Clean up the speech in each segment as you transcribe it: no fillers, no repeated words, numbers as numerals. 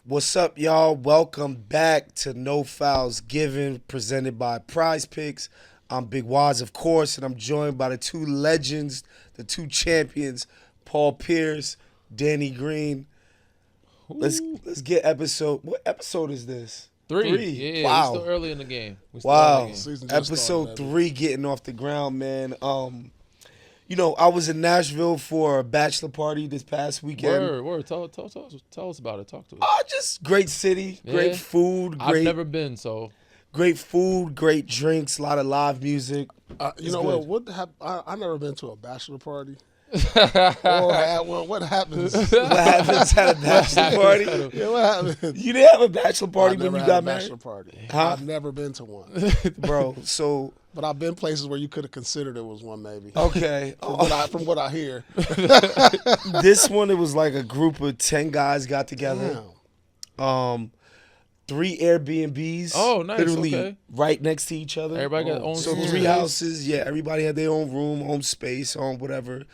What's up, y'all? Welcome back to No Fouls Given, presented by PrizePicks. I'm Big Wos, of course, and I'm joined by the two legends, the two champions, Paul Pierce, Danny Green. Let's get episode. What episode is this? Three. Yeah, wow. We're still early in the game. Wow. Episode 3 getting off the ground, man. I was in Nashville for a bachelor party this past weekend. Word. Tell us about it. Talk to us. Just great city, great food. I've never been, so. Great food, great drinks, a lot of live music. I never been to a bachelor party. Or had one. What happens? What happens at a bachelor party? Yeah, what happens? You didn't have a bachelor party when you got married? Bachelor party. Huh? I've never been to one, bro. So, but I've been places where you could have considered it was one, maybe. Okay. From what I hear, this one it was like a group of 10 guys got together. Damn. 3 Airbnbs. Oh, nice. Literally okay. right next to each other. Everybody got own. So 3 houses. Yeah, everybody had their own room, own space, own whatever.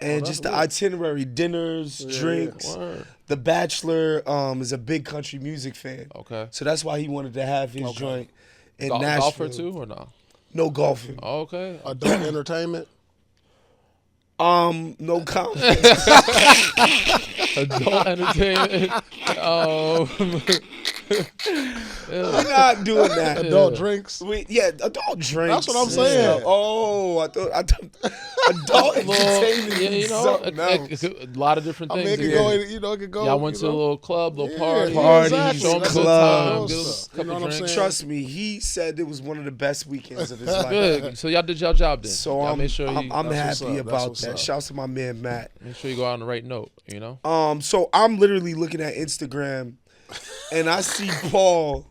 And just the itinerary, dinners, drinks. Yeah. The Bachelor is a big country music fan. Okay. So that's why he wanted to have his joint in Nashville. Golfer too or no? No golfing. Oh, okay. Adult entertainment. No comment. Adult entertainment. We're not doing that. Adult drinks. Adult drinks. That's what I'm saying. Oh, I thought adult entertainment. Yeah, you know, a lot of different things. It could go. It could go. Y'all went to a little club, little party, Parties, show 'em a good clubs. time, get a couple drinks. Trust me, he said it was one of the best weekends of his life. Good. So y'all did y'all job then. So y'all I'm made sure I'm happy about what's that. up. Shouts to my man Matt. make sure you go out on the right note. You know. So I'm literally looking at Instagram, and I see Paul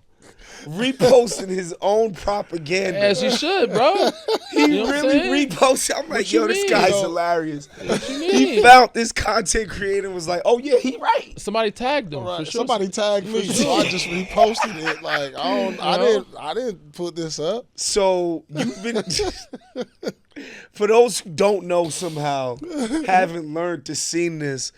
reposting his own propaganda. As you should, bro. He You know what I'm really saying? reposted. I'm like, What you yo, this mean? guy's Yo, hilarious. What you He mean? found this content creator and was like, oh yeah, he right. Somebody tagged him. All right, For sure. somebody tagged me, so I just reposted it. Like I didn't put this up. So you've been, for those who don't know somehow, haven't learned to seen this,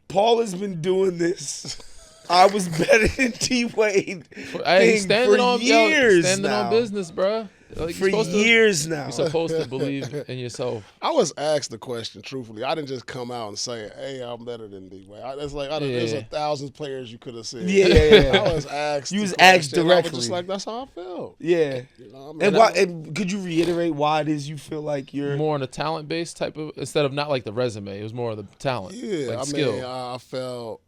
Paul has been doing this. I was better than Dwade Hey, for years standing now. on business, bro. Like, For years now. You're supposed to believe in yourself. I was asked the question truthfully. I didn't just come out and say, "Hey, I'm better than D-Wade." There's 1,000 players you could have said. Yeah. I was asked. You was the asked question. I was directly. just like, that's how I felt. Yeah. You know what I mean? And why? And could you reiterate why it is you feel like you're More on a talent-based type of, instead of not like the resume. It was more of the talent, Yeah, like skill. I felt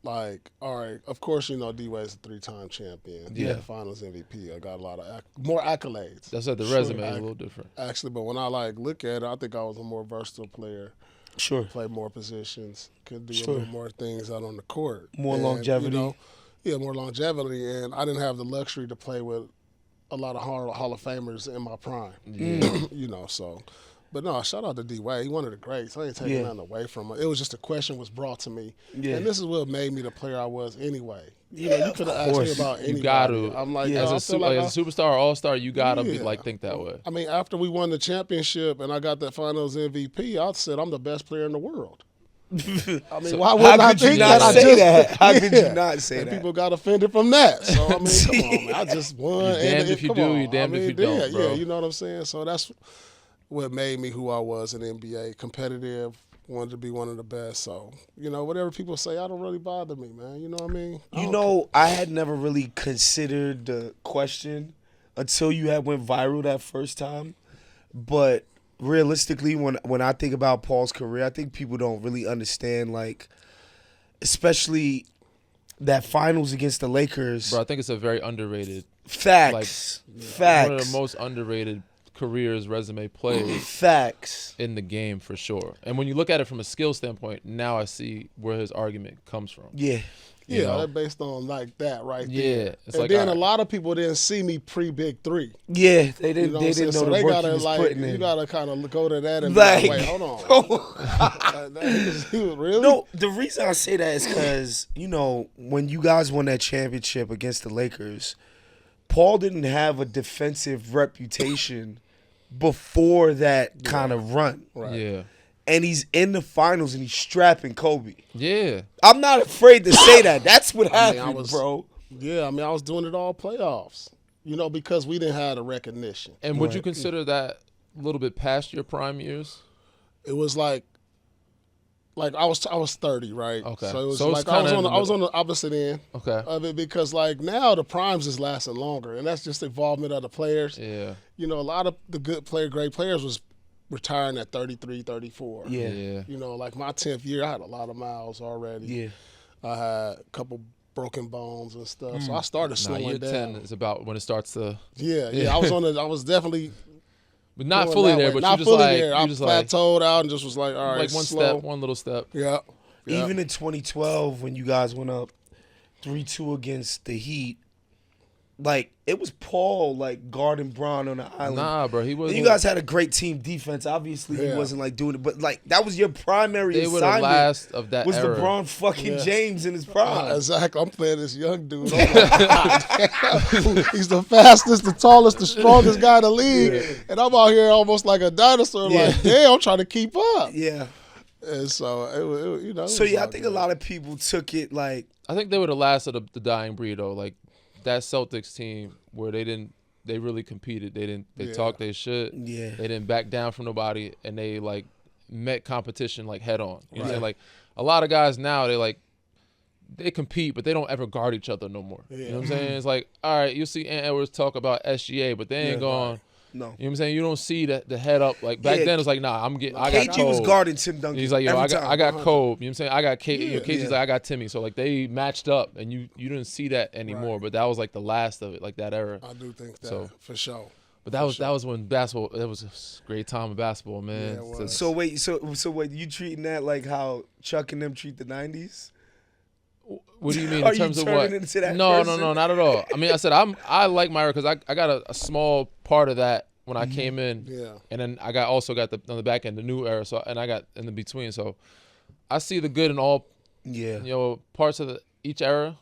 like, all right, of course, D-Wade's a 3-time champion. Yeah. Finals MVP. I got a lot of more accolades. That's what the resume is a little different. Actually, but when I look at it, I think I was a more versatile player. sure Play more positions, could do Sure. a little more things out on the court. More And, longevity. More longevity, and I didn't have the luxury to play with a lot of Hall of Famers in my prime. So. But no, shout out to D-Wade. He one of the greats. I ain't taking nothing away from him. It was just a question was brought to me. Yeah. And this is what made me the player I was anyway. You could have of asked me course. about anybody. You got to. I'm like, as, I a, feel like as a superstar or all-star, you got to think that way. I mean, after we won the championship and I got that finals MVP, I said I'm the best player in the world. I mean, why would I think that? How could you not say and that? people got offended from that. So, I mean, come on, man. I just won. You're damned if you do, you're damned if you don't, bro. Yeah, you know what I'm saying? So that's what made me who I was in the NBA. Competitive, wanted to be one of the best. So, whatever people say, I don't really bother me, man. You know what I mean? I had never really considered the question until you had went viral that first time. But realistically, when I think about Paul's career, I think people don't really understand, like, especially that finals against the Lakers. Bro, I think it's a very underrated. Facts. One of the most underrated careers resume plays Facts. in the game for sure. And when you look at it from a skill standpoint, now I see where his argument comes from. Yeah. You know? They're based on like that right Yeah, there. it's And like, then all a right. lot of people didn't see me pre-Big Three. Yeah, they You didn't. know They what I'm didn't know saying? So the they work gotta he was putting in. you gotta kind of go to that and Like, be like, wait, hold on. he was really? No, the reason I say that is because, when you guys won that championship against the Lakers, Paul didn't have a defensive reputation before that kind of run. Right. Yeah. and he's in the finals and he's strapping Kobe. Yeah. I'm not afraid to say that. That's what happened, bro. Yeah, I mean, I was doing it all playoffs, because we didn't have the recognition. And would you consider that a little bit past your prime years? It was like I was 30, right? Okay. So it was So it's like kinda I was on the opposite end Okay. of it because like now the primes is lasting longer, and that's just involvement of the players. Yeah. A lot of the great players was retiring at 33, 34. Yeah. Like my 10th year, I had a lot of miles already. Yeah. I had a couple broken bones and stuff, so I started slowing year down. 10 is about when it starts to. Yeah. I was definitely. But not going fully that there, way. but not you just fully like there. I you just like plateaued out and just was like, all right, one slow. step, one little step. Yeah. Even in 2012, when you guys went up 3-2 against the Heat, like it was Paul like guarding Bron on the island. Nah, bro, he wasn't. And you guys had a great team defense. Obviously, he wasn't like doing it, but like that was your primary They were the assignment. last of that was era. LeBron fucking James in his prime. Exactly. I'm playing this young dude. Oh my God. He's the fastest, the tallest, the strongest guy in the league. And I'm out here almost like a dinosaur, like, damn, I'm trying to keep up. Yeah. And so, it So, was I all think good. a lot of people took it like. I think they were the last of the dying breed, though. Like that Celtics team where they really competed. They talked their shit. Yeah. They didn't back down from nobody, and they like met competition like head on. You know what I'm saying? Like a lot of guys now, they compete, but they don't ever guard each other no more. You know what I'm saying? It's like, all right, you see Ant Edwards talk about SGA, but they ain't going. No. You know what I'm saying? You don't see the head up. Like back then, it's like, nah, I got KG was Kobe. guarding Tim Duncan. He's like, yo, every I time. got Kobe. You know what I'm saying? I got Kate. KG's Yeah. like, I got Timmy. So like they matched up, and you didn't see that anymore. But that was like the last of it, like that era. I do think that, So- for sure. But that was when basketball. That was a great time of basketball, man. Yeah, it was. So wait, so what you treating that like how Chuck and them treat the 90s? What do you mean Are in terms you of what? turning into that No, person? not at all. I mean, I said I like my era because I got a small part of that when I came in. Yeah. And then I also got on the back end the new era. So and I got in the between. So I see the good in all parts of each era.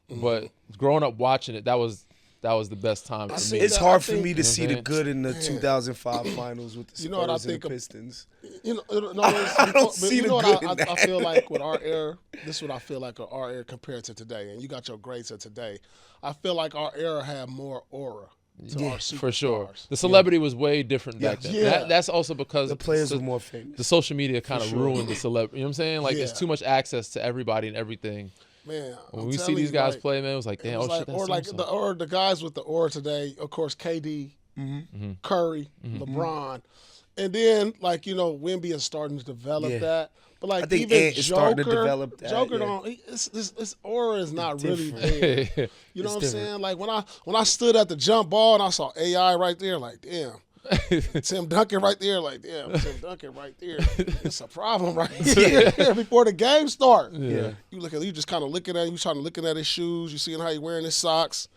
But growing up watching it, that was the best time for me. It's that- hard I for think- me to see the Man. good in the 2005 finals with the Spurs You know what I and think the of- Pistons. I don't see the good in I that. feel like with our era, this is what I feel like with our era compared to today, and you got your grades of today. I feel like our era had more aura to our superstars. For sure. The celebrity was way different back then. Yeah. That's also because The players were more famous. the social media kind of ruined the celebrity. You know what I'm saying? Like, it's Yeah. too much access to everybody and everything. Man, When I'm we see telling these you, guys like, play, man, it was like, damn, it was oh shit, that's or like so-and-so. the guys with the aura today. Of course, KD, Curry, LeBron, and then Wemby is starting to develop Yeah. that. But like I think even Ant is Joker, starting to develop that, Joker yeah. don't. This aura is not really different. there. You know It's what I'm different. saying? Like when I stood at the jump ball and I saw AI right there, like damn. Tim Duncan right there, like damn, Tim Duncan right there. It's a problem right there before the game start. Yeah. You just kind of looking at him, you trying to looking at his shoes, you seeing how he wearing his socks.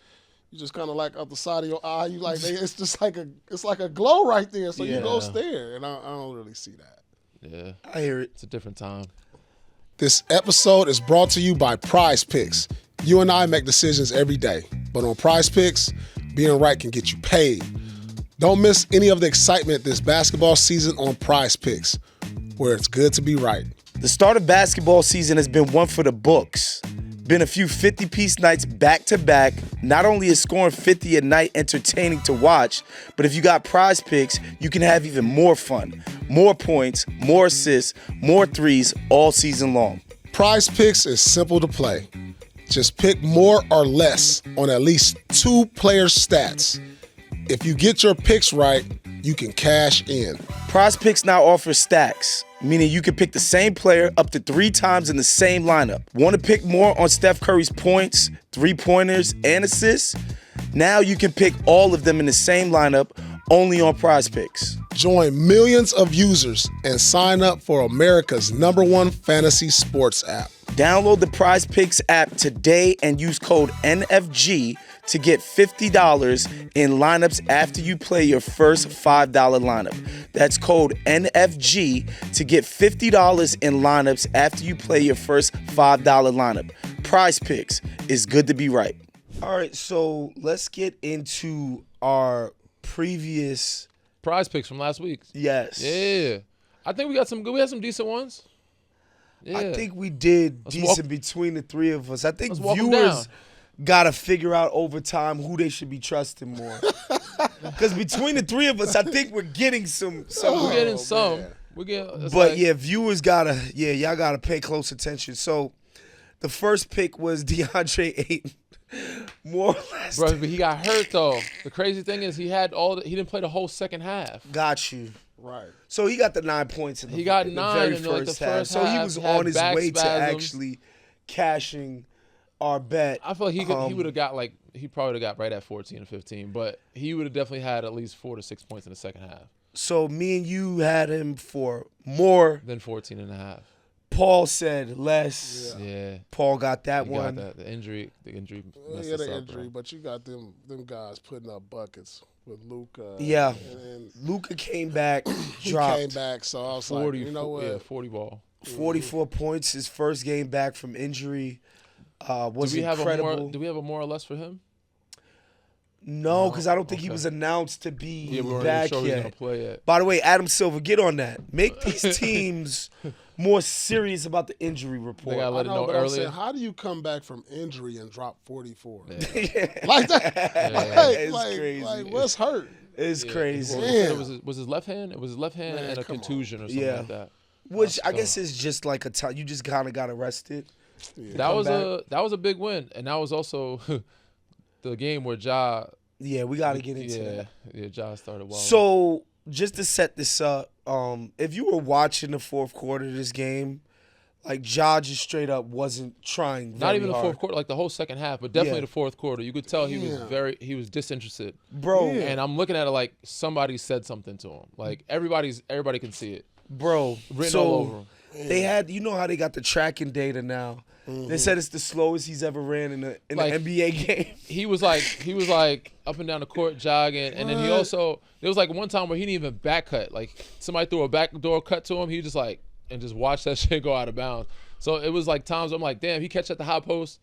You just kind of like up the side of your eye. You like it's just like a glow right there. So you go Yeah. stare, and I don't really see that. Yeah. I hear it. It's a different time. This episode is brought to you by PrizePicks. You and I make decisions every day, but on PrizePicks, being right can get you paid. Don't miss any of the excitement this basketball season on PrizePicks, where it's good to be right. The start of basketball season has been one for the books. Been a few 50-piece nights back-to-back. Not only is scoring 50 a night entertaining to watch, but if you got Prize Picks, you can have even more fun. More points, more assists, more threes all season long. PrizePicks is simple to play. Just pick more or less on at least 2 players' stats. If you get your picks right, you can cash in. Prize Picks now offers stacks, meaning you can pick the same player up to 3 times in the same lineup. Want to pick more on Steph Curry's points, 3-pointers, and assists? Now you can pick all of them in the same lineup only on Prize Picks. Join millions of users and sign up for America's #1 fantasy sports app. Download the Prize Picks app today and use code NFG to get $50 in lineups after you play your first $5 lineup. That's code NFG to get $50 in lineups after you play your first $5 lineup. Prize Picks is good to be right. All right, so let's get into our previous. Prize picks from last week. Yes. Yeah. I think we got some good. We had some decent ones. Yeah. I think we did Let's decent between the three of us. I think Let's walk 'em viewers down. got to figure out over time who they should be trusting more. Because between the three of us, I think we're getting some. We're getting some. man. We're getting. But yeah, viewers gotta, y'all gotta pay close attention. So, the first pick was DeAndre Ayton, more or less. Bro, but he got hurt though. The crazy thing is he didn't play the whole second half. Got you. Right. So he got the 9 points in the, He got in the 9 very in, like, the first half. first So he half. was He had on his back way to spasms. actually cashing our bet. I feel like he would have got like he probably would have got right at 14 or 15, but he would have definitely had at least 4 to 6 points in the second half. So me and you had him for more. Then 14 and a half. Paul said less. Yeah. Paul got that He one. got that. The injury messed Yeah, us the up, injury, bro. but you got them guys putting up buckets with Luka. Yeah. And Luka came back, he dropped came back, so I was 40, like, you know what? Yeah, 40 ball. 44 points. His first game back from injury was Do we incredible. have a more or less for him? No, because I don't think he okay. was announced to be Yeah, we weren't back even sure he was yet. gonna play yet. By the way, Adam Silver, get on that. Make these teams more serious about the injury report. They gotta I let it know, know but I'm earlier. saying, how do you come back from injury and drop 44? Yeah. Like that? It's crazy. Like, what's hurt? It's crazy. Well, he said Damn. it was his left hand. It was his left hand Man, and a come on. contusion or something Yeah. like that. Which I So- guess is just like a time. You just kind of got arrested. Yeah. That was back. that was a big win, and that was also the game where Ja. Yeah, we got to get into that. Yeah, Ja started wild. So just to set this up, if you were watching the fourth quarter of this game, like Ja just straight up wasn't trying. not even the hard. fourth quarter, like the whole second half, but definitely Yeah. the fourth quarter. You could tell he Yeah. he was disinterested. Bro. Yeah. And I'm looking at it like somebody said something to him. Like everybody can see it Bro, written so all over him. they had, you know how they got the tracking data now. They said it's the slowest he's ever ran in Like, an NBA game. He was like up and down the court jogging, and then he also there was like one time where he didn't even back cut. Like somebody threw a backdoor cut to him, he just like and just watched that shit go out of bounds. So it was like times I'm like, damn, he catch at the high post.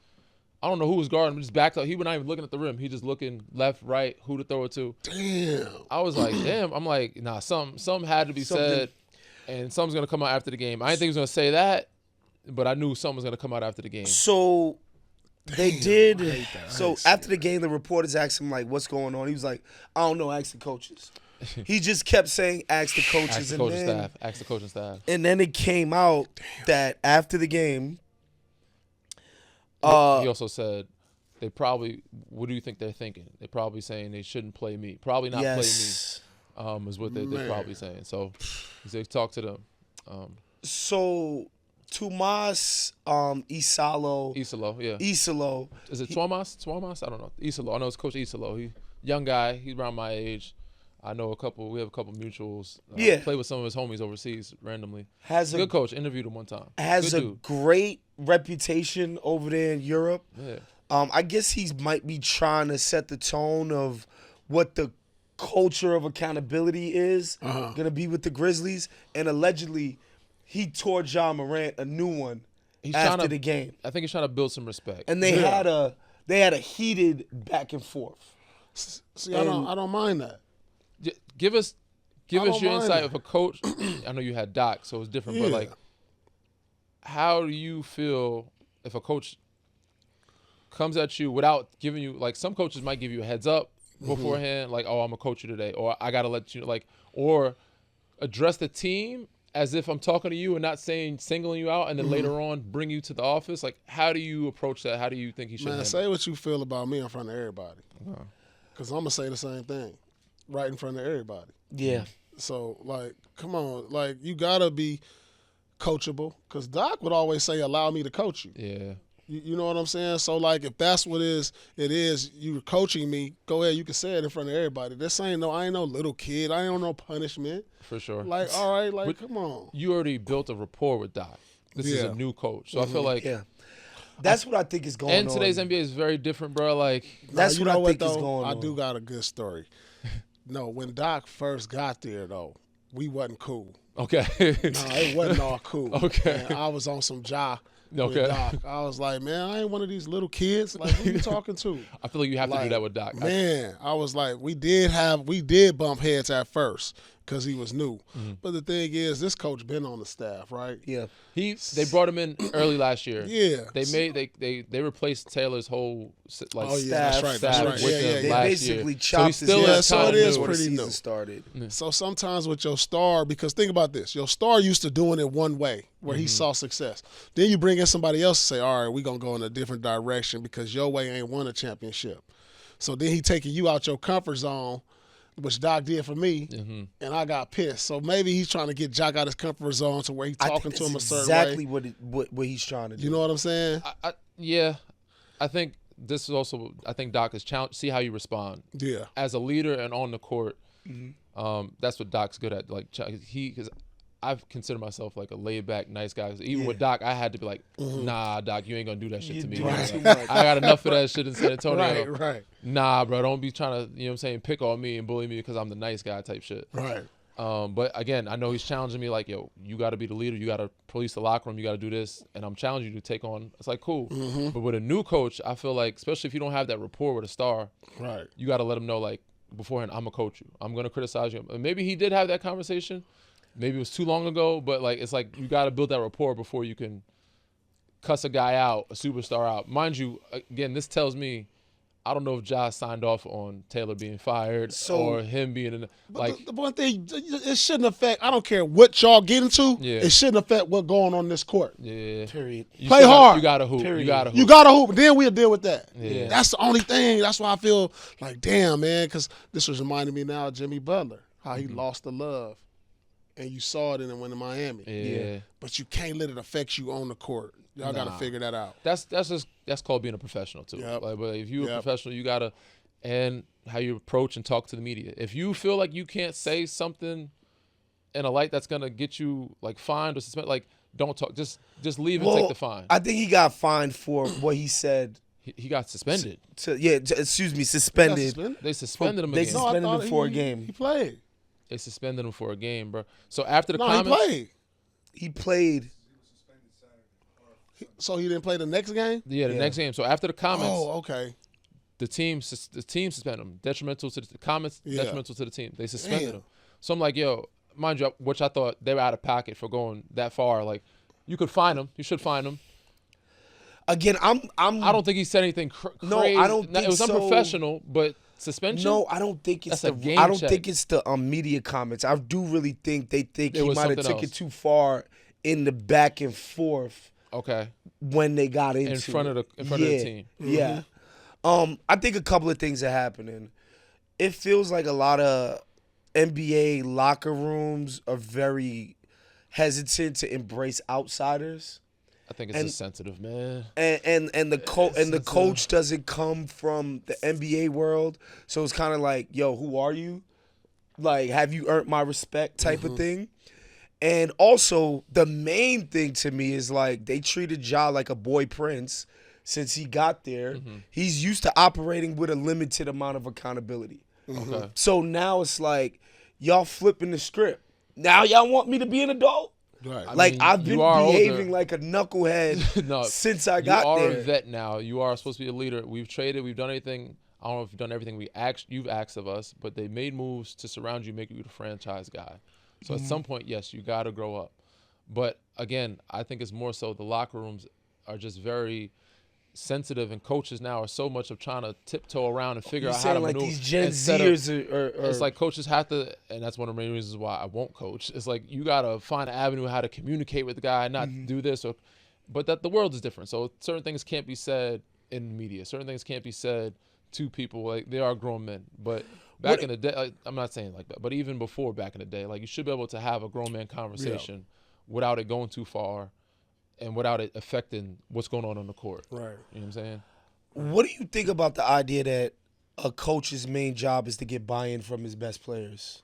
I don't know who was guarding him, just backed up. He was not even looking at the rim. He just looking left, right, who to throw it to. Damn. I was like, damn. I'm like, nah, something had to be said, and something's gonna come out after the game. I didn't think he was gonna say that, but I knew something was gonna come out after the game. So they did. I hate that. I So hate seeing after the game, the reporters asked him like, "What's going on?" He was like, "I don't know. Ask the coaches." He just kept saying, "Ask the coaches," Ask the and coaching then staff. Ask the coaching staff. and then it came out that after the game, He also said they probably. What do you think they're thinking? They're probably saying they shouldn't play me. Probably not yes. play me. Is what they're Man. probably saying. So they talk to them. So Tomas Isalo, Isalo, yeah. Isalo, Is it Tuamas? Tuamas? I don't know. Isalo. I know it's Coach Isalo. He young guy. He's around my age. I know a couple. We have a couple mutuals. Yeah. Play with some of his homies overseas randomly. has a Good coach. Interviewed him one time. has Good a dude. great reputation over there in Europe. Yeah. I guess he might be trying to set the tone of what the culture of accountability is going to be with the Grizzlies. And allegedly, he tore Ja Morant a new one He's trying after to- the game. I think he's trying to build some respect. And they had a heated back and forth. See, I don't mind that. Give us I don't your mind insight that. of a coach. I know you had Doc, so it's different. But Yeah. like, how do you feel if a coach comes at you without giving you like some coaches might give you a heads up beforehand, like, oh, I'm gonna coach you today, or I gotta let you like, or address the team as if I'm talking to you and not singling you out, and then later on bring you to the office. Like, how do you approach that? How do you think he should? Man, handle say it? what you feel about me in front of everybody. Because I'm going to say the same thing right in front of everybody. Yeah. So, like, come on. Like, you got to be coachable. Because Doc would always say, allow me to coach you. Yeah. You know what I'm saying? So, like, if that's what it is, you coaching me, go ahead. You can say it in front of everybody. I ain't no little kid. I ain't no punishment. For sure. Like, all right, like, But- come on. You already built a rapport with Doc. This is Yeah. a new coach, so I feel like. Yeah. That's what I think is going on. And today's NBA is very different, bro. Like, That's Now, what you know I think is though? going on. I do got a good story. No, when Doc first got there, though, we wasn't cool. okay. No, it wasn't all cool. Okay. And I was on some Ja with Okay. Doc. I was like, man, I ain't one of these little kids. Like, who you talking to? I feel like you have to do Like, that with Doc. Man, I was like, we did bump heads at first because he was new. But the thing is, this coach been on the staff, right? Yeah. They brought him in early last year. Yeah. They replaced Taylor's whole That's staff right. That's right. with Yeah, them yeah, They last basically year. chopped so he still his Yeah, is so kind it of is new. before the pretty season new. started. So sometimes with your star, because think about this, your star used to doing it one way where he saw success. Then you bring in somebody else and say, all right, we're going to go in a different direction because your way ain't won a championship. So then he taking you out your comfort zone, which Doc did for me, and I got pissed. So maybe he's trying to get Jock out his comfort zone to where he's talking to him a certain exactly way. what he's trying to do. You know what I'm saying? I think this is also. I think Doc is challenge. See how you respond. Yeah. As a leader and on the court, that's what Doc's good at. Like because I've considered myself like a laid back, nice guy. Even with Doc, I had to be like, nah, Doc, you ain't gonna do that shit to me. Right. Like, I got enough of that shit in San Antonio. Right. Nah, bro, don't be trying to, you know what I'm saying, pick on me and bully me because I'm the nice guy type shit. Right. But again, I know he's challenging me like, yo, you got to be the leader. You got to police the locker room. You got to do this. And I'm challenging you to take on. It's like, cool. But with a new coach, I feel like, especially if you don't have that rapport with a star, Right. you got to let him know, like, beforehand, I'm going to coach you. I'm going to criticize you. And maybe he did have that conversation. Maybe it was too long ago. But, like, it's like you got to build that rapport before you can cuss a guy out, a superstar out. Mind you, again, this tells me, I don't know if Ja signed off on Taylor being fired or him being in The one thing, it shouldn't affect, I don't care what y'all get into, Yeah. it shouldn't affect what's going on in this court. yeah. Period. Play hard. You got to hoop. Period. You got to hoop. You got to hoop, then we'll deal with that. Yeah. That's the only thing. That's why I feel like, damn, man, because this was reminding me now of Jimmy Butler, how he lost the love. And you saw it in the win in Miami. Yeah. But you can't let it affect you on the court. Y'all got to figure that out. That's called being a professional too. Yep. Like, but if you're a Yep. professional, you gotta, and how you approach and talk to the media. If you feel like you can't say something in a light that's gonna get you like fined or suspended, like don't talk. Just leave and take the fine. I think he got fined for what he said. He got suspended. Suspended. They suspended him They again. suspended him for a game. He played. They suspended him for a game, bro. So after the No, comments, he played. He played. So he didn't play the next game? the next game. So after the comments, Oh, okay. the team suspended him. Detrimental to the comments. Yeah. Detrimental to the team. They suspended Damn. him. So I'm like, yo, mind you, which I thought they were out of pocket for going that far. Like, you could fine him. You should fine him. Again, I don't think he said anything crazy. No, I don't think it was so. unprofessional, but suspension. No, I don't think it's That's a game I don't check. think it's the media comments. I do really think they think It he was might have something took it else. too far in the back and forth Okay. when they got into In front it. of the team. Yeah. I think a couple of things are happening. It feels like a lot of NBA locker rooms are very hesitant to embrace outsiders. I think it's just sensitive, man. And the coach doesn't come from the NBA world, so it's kind of like, yo, who are you? Like, have you earned my respect type of thing? And also, the main thing to me is like they treated Ja like a boy prince since he got there. He's used to operating with a limited amount of accountability. Okay. So now it's like y'all flipping the script. Now y'all want me to be an adult? Right. I've been you are behaving older. like a knucklehead No, since I got you are there. a vet now. You are supposed to be a leader. We've traded. We've done everything. I don't know if you've done everything you've asked of us, but they made moves to surround you, make you the franchise guy. So at some point, yes, you got to grow up. But again, I think it's more so the locker rooms are just very sensitive, and coaches now are so much of trying to tiptoe around and figure You're out how to saying like maneuver. these Gen instead of- Zers are It's like coaches have to, and that's one of the main reasons why I won't coach. It's like you gotta find an avenue how to communicate with the guy, not do this, but that the world is different. So certain things can't be said in the media. Certain things can't be said to people. Like, they are grown men. But back in the day, like, I'm not saying like that, but even before back in the day, like, you should be able to have a grown man conversation without it going too far and without it affecting what's going on the court. Right. You know what I'm saying? What do you think about the idea that a coach's main job is to get buy-in from his best players?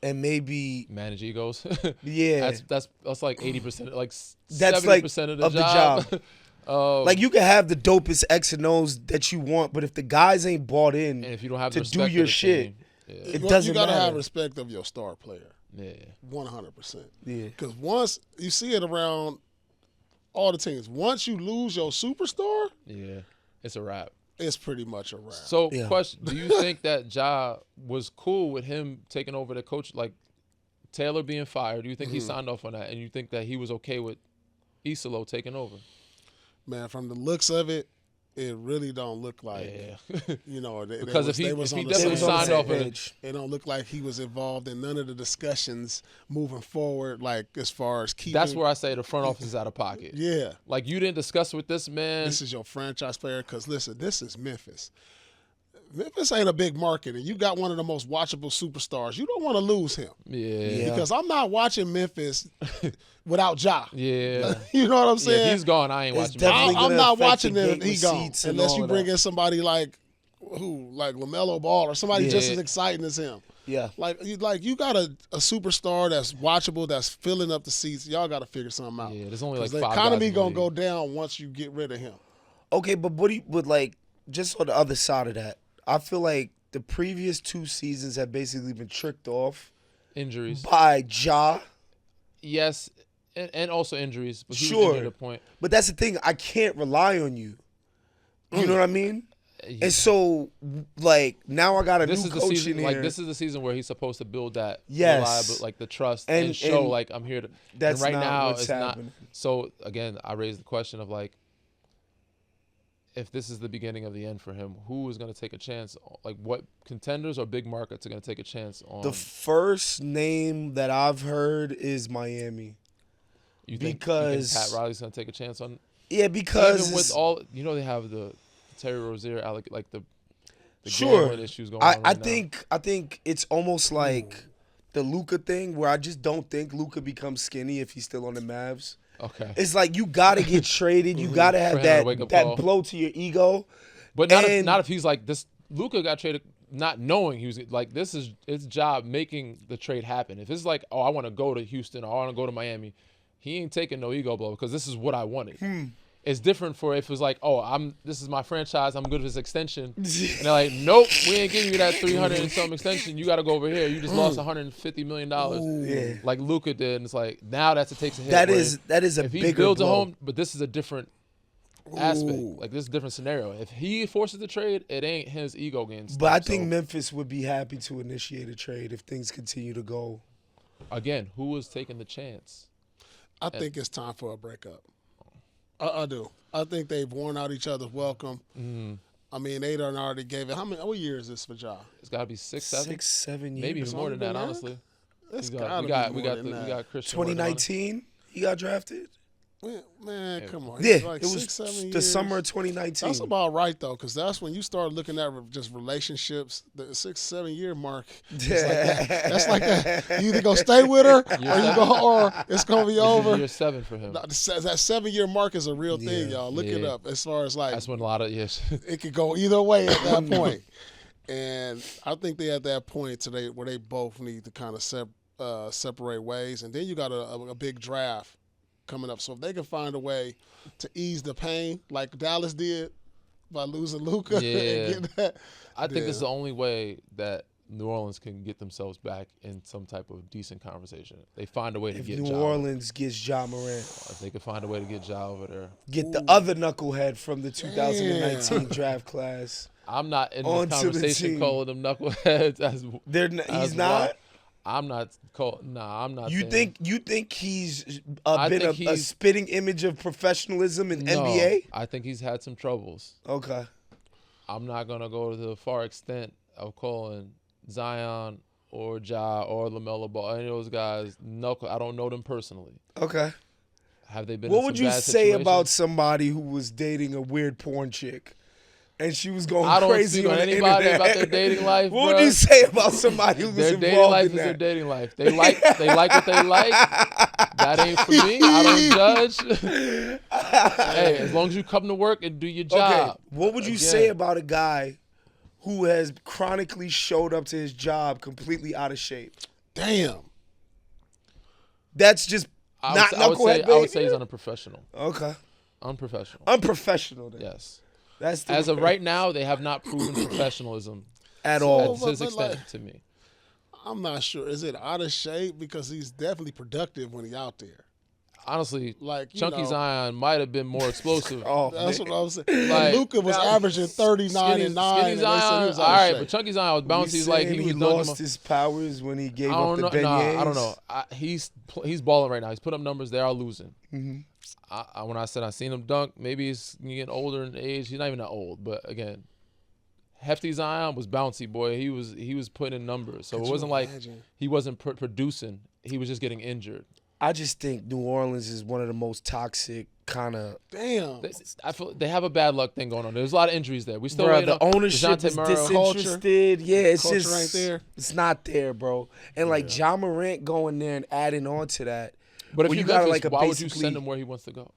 And maybe Manage egos. yeah, That's like 80%, like That's 70% like of the job. like you can have the dopest X and O's that you want, but if the guys ain't bought in And if you don't have to the do respect your of the shit, team, it You doesn't gotta matter. have respect of your star player. yeah. 100%. Yeah. Because once you see it around all the teams, once you lose your superstar, Yeah, it's a wrap. it's pretty much a wrap. So, Yeah. question: do you think that Ja was cool with him taking over the coach? Like, Taylor being fired, you think he signed off on that, and you think that he was okay with Isolo taking over? Man, from the looks of it, it really don't look like, Because if he definitely signed off on it, it don't look like he was involved in none of the discussions moving forward, like as far as keeping. That's where I say the front office is out of pocket. Yeah. Like, you didn't discuss with this man. This is your franchise player, because listen, this is Memphis. Memphis ain't a big market, and you got one of the most watchable superstars. You don't want to lose him. Yeah. Because I'm not watching Memphis without Ja. Yeah. You know what I'm saying? Yeah, he's gone. I ain't It's watching. definitely I'm gonna not affect watching the him. gate He gone. receipts and Unless all you of bring that. in somebody like LaMelo Ball or somebody just Yeah. as exciting as him. Yeah. Like you got a superstar that's watchable, that's filling up the seats. Y'all got to figure something out. Yeah, there's only like 'Cause 5 the guys economy in the gonna league. go down once you get rid of him. Okay, but what do you would like? Just on the other side of that, I feel like the previous 2 seasons have basically been tricked off Injuries. by Ja. Yes, and also injuries. But he was Sure. injured at a point. But that's the thing. I can't rely on you. You know what I mean? Yeah. And so, like, now I got a This new is the coach season. in here. Like, this is the season where he's supposed to build that Yes. reliable, like the trust And- and show and like I'm here to. that's and right not now what's it's happening. not. So again, I raised the question of like, if this is the beginning of the end for him, who is going to take a chance? Like, what contenders or big markets are going to take a chance on? The first name that I've heard is Miami. you think because- Pat Riley's going to take a chance on? Yeah, because Even with all, they have the Terry Rozier, like the sure. gambling issues going on right now. I think it's almost like the Luka thing, where I just don't think Luka becomes skinny if he's still on the Mavs. Okay. It's like you gotta get traded. You gotta have For him to that wake up call. blow to your ego. But not And- if he's like this. Luka got traded not knowing he was like, this is his job making the trade happen. If it's like, oh, I want to go to Houston or I want to go to Miami, he ain't taking no ego blow because this is what I wanted. It's different for if it was like, oh, this is my franchise, I'm good with this extension. And they're like, nope, we ain't giving you that 300 and some extension. You got to go over here. You just lost $150 million. Yeah. Like Luka did. And it's like, now it takes a hit. That where is a if he bigger builds blow. a home, but this is a different aspect. Ooh. Like, this is a different scenario. If he forces the trade, it ain't his ego getting stuck. But I think So, Memphis would be happy to initiate a trade if things continue to go. again, who was taking the chance? I think it's time for a breakup. I do. I think they've worn out each other's welcome. I mean, they done already gave it. What year is this for Ja? It's got to be 6, 7, 6, 7 years. maybe even more than that. Something like Honestly, It's we gotta got be we more got than that. we got Christian. working on it. 2019, he got drafted. Man, come on. Yeah, It's like it was 6, 7 the years. summer of 2019. That's about right though, because that's when you start looking at just relationships. The 6, 7 year mark. It's like that. That's like that. You either gonna stay with her, or it's gonna be This is over. year 7 for him. That 7 year mark is a real thing, Yeah. y'all. Look it Yeah. up. As far as like, That's when a lot of it could go either way at that point. And I think they're at that point today where they both need to kind of separate ways. And then you got a big draft coming up. So if they can find a way to ease the pain like Dallas did by losing Luka, Yeah. and get that, I think then- this is the only way that New Orleans can get themselves back in some type of decent conversation. They find a way to if get New Ja. Orleans gets Ja Morant, If they can find a way to get Ja over there. get the other knucklehead from the 2019 draft class. I'm not in On this to the conversation team. calling them knuckleheads. He's He's not. I'm not. I'm not. You saying- think he's I been think a he's- spitting image of professionalism in No, NBA? I think he's had some troubles. Okay. I'm not gonna go to the far extent of calling Zion or Ja or LaMelo Ball, any of those guys knuckle. I don't know them personally. Okay. Have they been? What in would some you bad say about situations? somebody who was dating a weird porn chick? And she was going I don't crazy speak on on the anybody internet. about their dating life. What would bruh. you say about somebody who was Their dating involved life in is their that? dating life. They like what they like. That ain't for me. I don't judge. Hey, as long as you come to work and do your job. Okay, what would you Again. say about a guy who has chronically showed up to his job completely out of shape? damn. That's just not I would knucklehead say behavior? he's unprofessional. Okay. Unprofessional. Unprofessional then. Yes. That's the As of right now, they have not proven professionalism at at all. but his extent like- to me. I'm not sure. Is it out of shape? Because he's definitely productive when he's out there. honestly, Like, Chunky Zion might have been more explosive. That's what I was saying. Like, Luka was averaging 39 and 9. Skinny and Zion, they said he was all out of right, shape. but Chunky Zion was bouncy. We Like saying he was he dunking lost his powers when he gave I up don't the know. beignets. Nah, I don't know. He's balling right now. He's put up numbers. They are losing. Mm-hmm. When I said I seen him dunk, maybe he's getting older in age. He's not even that old, but again, hefty Zion was bouncy, boy. He was putting in numbers, so Could it wasn't you like imagine? he wasn't producing. He was just getting injured. I just think New Orleans is one of the most toxic kind of. Damn. I feel they have a bad luck thing going on. There's a lot of injuries there. We still Bro, waiting the on ownership DeJounte is Murray. disinterested. Yeah, it's Culture just ain't there. It's not there, bro. And like Ja Morant going there and adding on to that. But if well, you gotta Memphis, like why would you basically- send him where he wants to go?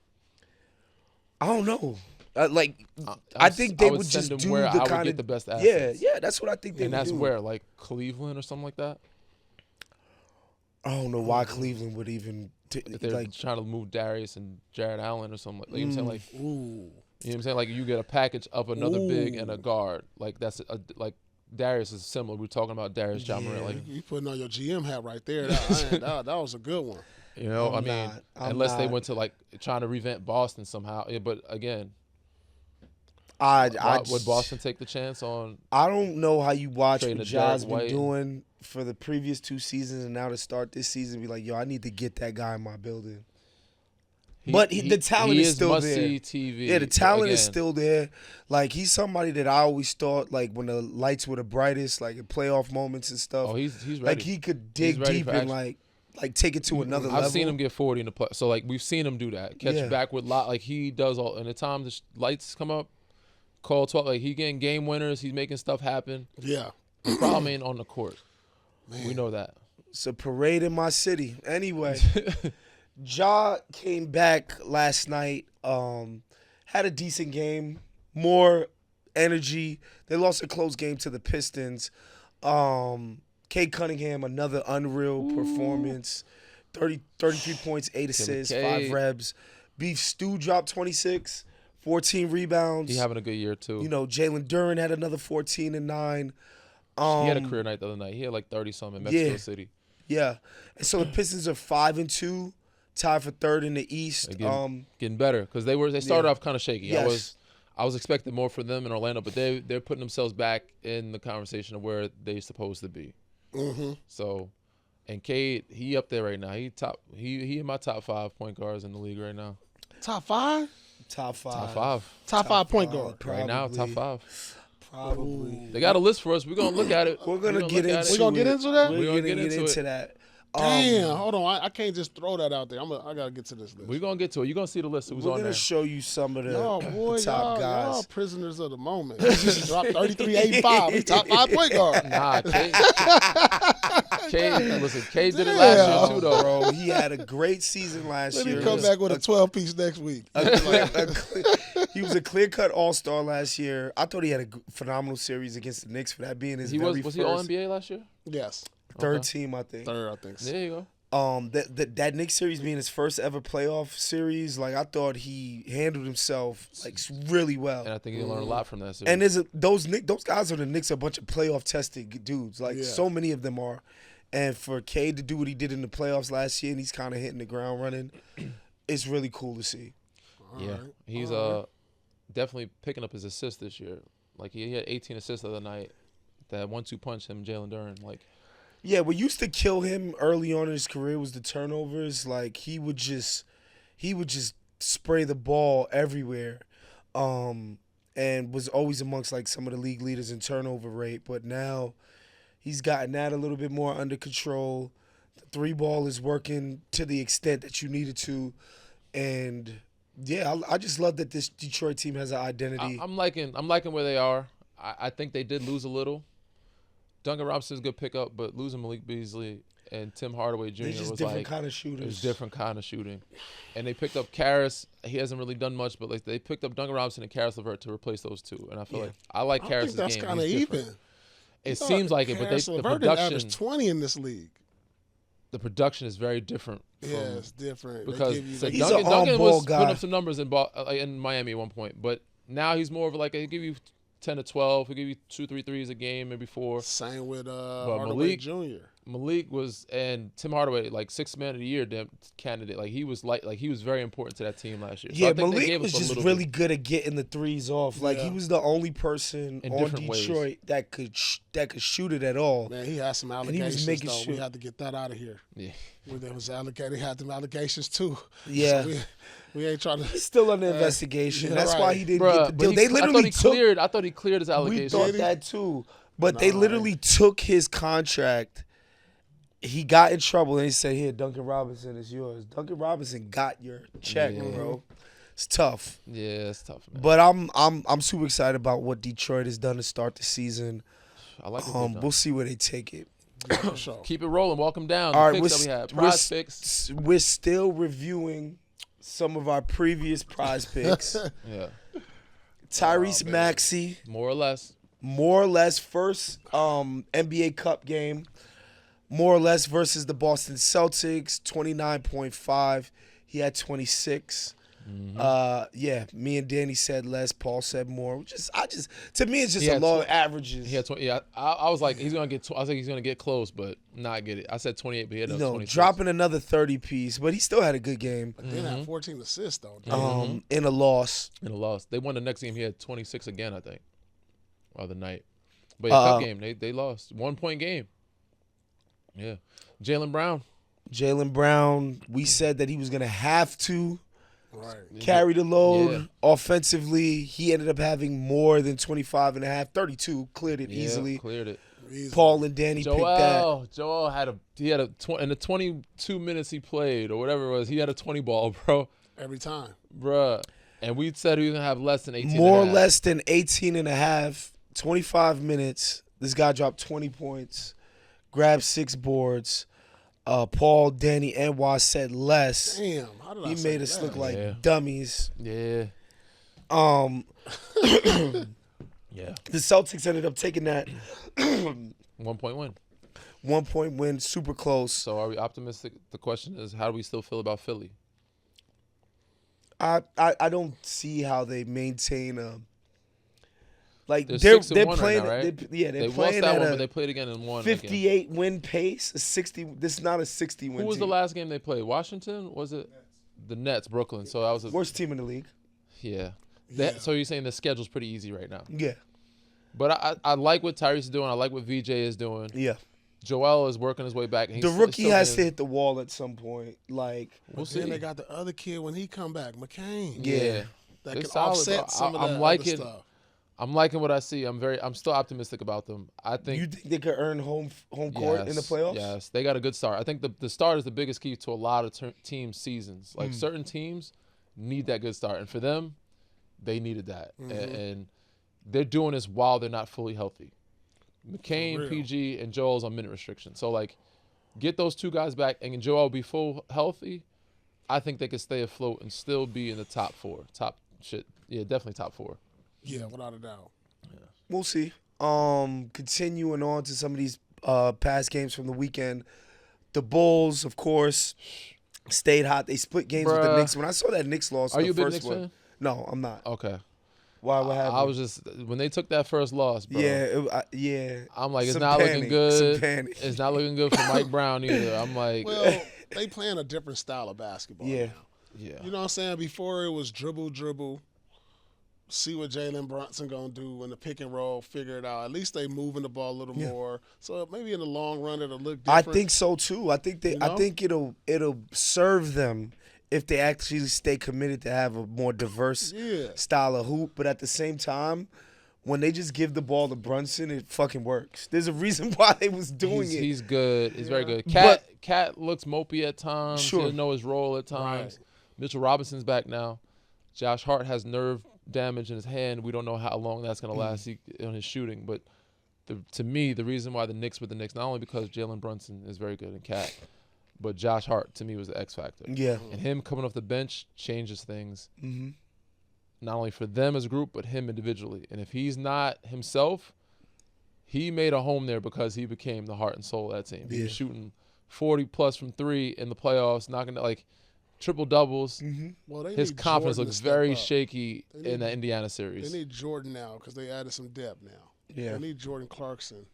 I don't know. I I think they would would send just him do where the I would kind get of the best yeah, assets. yeah. That's what I think they And would that's do. where, like Cleveland or something like that. I don't know why Cleveland would even If they're like. trying to move Darius and Jared Allen or something. Like, you know what I'm saying? Like, Ooh. you know what I'm saying? Like, you get a package of another big and a guard. Like, that's like Darius is similar. We're talking about Darius, Ja Morant. Like, You putting on your GM hat right there. That was a good one. you know, I'm I mean, not. I'm unless they not. went to like trying to revamp Boston somehow. Yeah, but again, I would Boston take the chance on? I don't know how you watch Trading what a Ja's Derek been White. doing for the previous 2 seasons and now to start this season, be like, yo, I need to get that guy in my building. But the talent he is still there. must-see TV. Yeah, the talent is Again, still there. Like, he's somebody that I always thought, like, when the lights were the brightest, like in playoff moments and stuff, Oh, he's ready. like he could dig ready deep for and action. like take it to another level. I've seen him get 40 in the play. So like we've seen him do that. Catch Yeah. back with like he does all. And the time the lights come up, call 12. Like he getting game winners. He's making stuff happen. Yeah. The problem ain't on the court. We know that. It's a parade in my city. Anyway, Ja came back last night, had a decent game, more energy. They lost a close game to the Pistons. Cade Cunningham, another unreal performance. 33 points, 8 assists, 5 Cade. rebs. Beef Stew dropped 26, 14 rebounds. He having a good year too. You know, Jalen Duren had another 14 and 9. he had a career night the other night. He had like 30 something in Mexico Yeah. City. Yeah. And so the Pistons are 5-2, tied for 3rd in the East. Getting better because they started Yeah. off kind of shaky. Yes. I was expecting more from them in Orlando, but they're putting themselves back in the conversation of where they're supposed to be. Mm-hmm. So, and Cade, he up there right now. He in my top 5 point guards in the league right now. Top 5? Top 5. Top 5 Top 5 point guard. right now. Top Probably. 5. Probably. They got a list for us. We're gonna look at it. We're gonna look get at into it. We gonna get into that? We're We gonna gonna get get into into it. that. Damn, hold on. I can't just throw that out there. I gotta get to this list. We're gonna get to it. You're gonna see the list. Who's We're on gonna there? show you some of the Y'all, boy, top y'all guys. prisoners of the moment. He just dropped 33-85. He's top 5 point guard. Nah, Cade. Listen, Cade did it last year too, though. Bro, he had a great season last Let year. me come back with a 12-piece next week. He was a clear-cut All-Star last year. I thought he had a phenomenal series against the Knicks for that being his He very was first he All NBA last year? Yes. third Okay. team, I think. Third, I think so. There you go. That Knicks series being his first ever playoff series, like I thought he handled himself like really well. And I think he learned a lot from that series. And those guys on the Knicks are a bunch of playoff tested dudes. Like so many of them are. And for Cade to do what he did in the playoffs last year, and he's kind of hitting the ground running, it's really cool to see. yeah, he's definitely picking up his assists this year. Like he had 18 assists the other night. That 1-2 punch him, Jalen Duren. Like Yeah, what used to kill him early on in his career was the turnovers. Like he would just spray the ball everywhere, and was always amongst like some of the league leaders in turnover rate. But now he's gotten that a little bit more under control. The 3 ball is working to the extent that you need it to, and yeah, I just love that this Detroit team has an identity. I'm liking where they are. I think they did lose a little. Duncan Robinson's a good pickup, but losing Malik Beasley and Tim Hardaway Jr. They're just was different like kind of shooters. it was different kind of shooting. And they picked up Karis. He hasn't really done much, but like they picked up Duncan Robinson and Karis LeVert to replace those two. And I feel like I like I Karis' think that's game. kind of He's different. even. It seems like it, but the production averaged 20 in this league. the production is very different. Yeah, it's different. Because He's an Duncan on-ball was guy. putting up some numbers in Miami at one point, but now he's more of like he'll give you 10 to 12. He'll give you 2-3 threes a game, maybe 4. Same with Hardaway Malik- Jr. Malik was and Tim Hardaway like 6th man of the year candidate. Like he was very important to that team last year. So Yeah, I think they Malik gave was us a just little really bit good at getting the threes off. Like he was the only person in on different Detroit ways. that could shoot it at all. Man, he had some he was allegations, making though. sure- We had to get that out of here. Yeah. When there was he had them allegations, too. Yeah. So we ain't trying to... He's still under investigation. yeah, That's why right. he didn't Bruh, get the deal. but They I literally took. I thought he cleared his We allegations. thought that too, but they literally took his contract. He got in trouble and he said, "Here, Duncan Robinson is yours." Duncan Robinson got your check, bro. It's tough, Yeah, it's tough, man. but I'm super excited about what Detroit has done to start the season. I like it. We'll see where they take it. For sure. Keep it rolling. Welcome down. All The right, picks that we had. Prize picks. we're still reviewing some of our previous prize picks. Yeah, Tyrese Maxey, more or less first NBA Cup game, more or less versus the Boston Celtics, 29.5. He had 26. Yeah, me and Danny said less. Paul said more. To me, it's just a law of averages. He had 20. Yeah, I was like, he's gonna get. I was like, he's gonna get close, but not get it. I said 28, but he had 26. Dropping another 30 piece, but he still had a good game. But then had 14 assists, though. In a loss. In a loss. They won the next game. He had 26 again, I think. The night. But yeah, cup game, they lost. 1 point game. Yeah. Jaylen Brown. We said that he was gonna have to Right. carry the load Yeah. offensively. He ended up having more than 25 and a half, 32, cleared it easily. Cleared it. Paul and Danny picked that. Joel had in the 22 minutes he played or whatever it was, he had a 20 ball, bro. Every time. Bruh. And we said he was gonna have less than 18. More or less than 18 and a half, 25 minutes. This guy dropped 20 points, grabbed 6 boards. Paul, Danny, and Waz said less. Damn, how did I He say made us that? look like Yeah. dummies. Yeah. Yeah. Yeah. The Celtics ended up taking that 1 point win. 1 point win, super close. So are we optimistic? The question is, how do we still feel about Philly? I don't see how they maintain a like They're they're 6-1 playing right now, right? they're They playing lost that at one, a but they played again and won. again. 58 win pace. A 60. This is not a 60 win. Who was team. the last game they played? Washington? Was it the Nets? Brooklyn. So that was Worst team in the league. yeah. Yeah. So you're saying the schedule's pretty easy right now? Yeah, But I like what Tyrese is doing. I like what VJ is doing. yeah. Joel is working his way back. And The he's rookie still has to getting- hit the wall at some point. Like, We'll Then see. they got the other kid when he come back, McCain. yeah. That They're can solid, offset bro. some of I'm that liking- other stuff. I'm liking what I see. I'm still optimistic about them. I think You think they could earn home court in the playoffs? Yes, they got a good start. I think the start is the biggest key to a lot of team seasons. Like certain teams need that good start, and for them, they needed that, and they're doing this while they're not fully healthy. McCain, real. PG, and Joel's on minute restriction. So like, get those two guys back, and Joel be full healthy. I think they could stay afloat and still be in the top 4. Definitely top 4. Yeah, without a doubt. We'll see. Continuing on to some of these past games from the weekend. The Bulls, of course, stayed hot. They split games with the Bruh. Knicks. When I saw that Knicks loss, Are the you a big first Knicks one. fan? No, I'm not. Okay. Why? What happened? I was just when they took that first loss, bro. Yeah. I'm like, it's Some not panic, looking good. some panic. It's not looking good for Mike Brown either. I'm like, Well, they playing a different style of basketball Yeah. now. yeah. You know what I'm saying? Before it was dribble, see what Jalen Brunson going to do in the pick and roll, figure it out. At least they moving the ball a little more. So maybe in the long run it'll look I different. think so too. I think You know? I think it'll serve them if they actually stay committed to have a more diverse Yeah. style of hoop. But at the same time, when they just give the ball to Brunson, it fucking works. There's a reason why they was doing it. He's good. He's very good. But- Cat looks mopey at times. Sure. He doesn't know his role at times. Mitchell Robinson's back now. Josh Hart has nerve damage in his hand. We don't know how long that's going to last on his shooting. But to me, the reason why the Knicks were the Knicks, not only because Jalen Brunson is very good and Cat, but Josh Hart, to me, was the X factor. Yeah. And him coming off the bench changes things, Mm-hmm. not only for them as a group, but him individually. And if he's not himself, he made a home there because he became the heart and soul of that team. He was shooting 40-plus from 3 in the playoffs, knocking like triple doubles. Well, they His need confidence Jordan looks to step very up. shaky They in the need- Indiana series. They need Jordan now because they added some depth now. Yeah. They need Jordan Clarkson.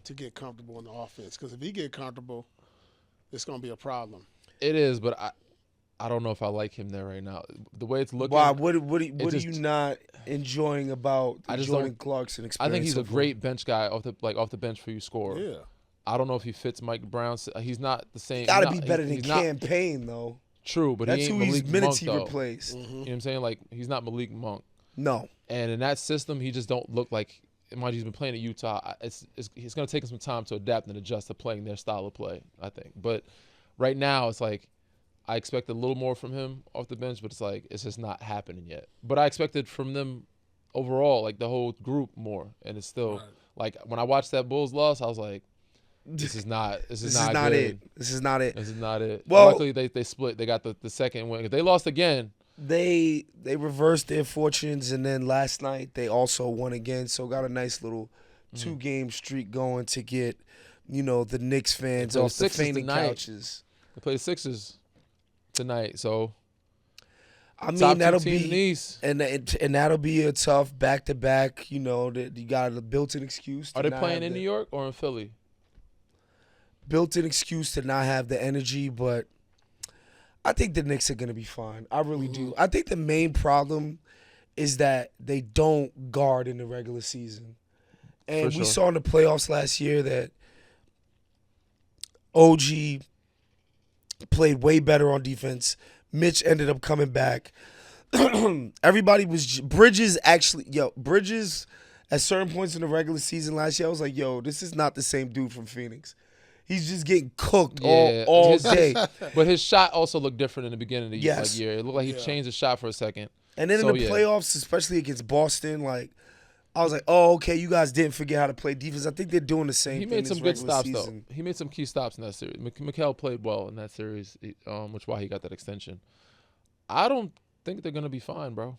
to get comfortable in the offense. Because if he get comfortable, it's going to be a problem. It is, but I don't know if I like him there right now. The way it's looking. Why? What are you not enjoying about the Jordan Clarkson experience? I think he's a great bench guy off the bench for you scorer. Yeah. I don't know if he fits Mike Brown. He's not the same. Got to be better than Campaign, though. True, but that's he ain't who Malik he's minutes Monk, he though. replaced. Mm-hmm. You know what I'm saying? Like, he's not Malik Monk. No. And in that system, he just don't look like. Mind you, he's been playing at Utah. It's going to take him some time to adapt and adjust to playing their style of play, I think. But right now, it's like I expect a little more from him off the bench, but it's like it's just not happening yet. But I expected from them overall, like the whole group, more. And it's still like when I watched that Bulls loss, I was like, this is not good. This is not it. Well, luckily they split. They got the second win. If they lost again, they reversed their fortunes, and then last night they also won again. So got a nice little 2-game streak going to get, the Knicks fans off the fainting couches. They play the Sixers tonight, so I mean that'll be in the East. and that'll be a tough back-to-back. You got a built-in excuse. Are they playing in New York or in Philly? Built-in excuse to not have the energy, but I think the Knicks are going to be fine. I really do. I think the main problem is that they don't guard in the regular season. And we saw in the playoffs last year that OG played way better on defense. Mitch ended up coming back. Everybody was Bridges Bridges at certain points in the regular season last year, I was like, this is not the same dude from Phoenix. He's just getting cooked all day. But his shot also looked different in the beginning of the Yes. year. It looked like he changed his shot for a second. And then in the playoffs, especially against Boston, like I was like, oh, okay, you guys didn't figure how to play defense. I think they're doing the same thing. He made some good stops, season. though. He made some key stops in that series. Mikal played well in that series, which is why he got that extension. I don't think they're going to be fine, bro.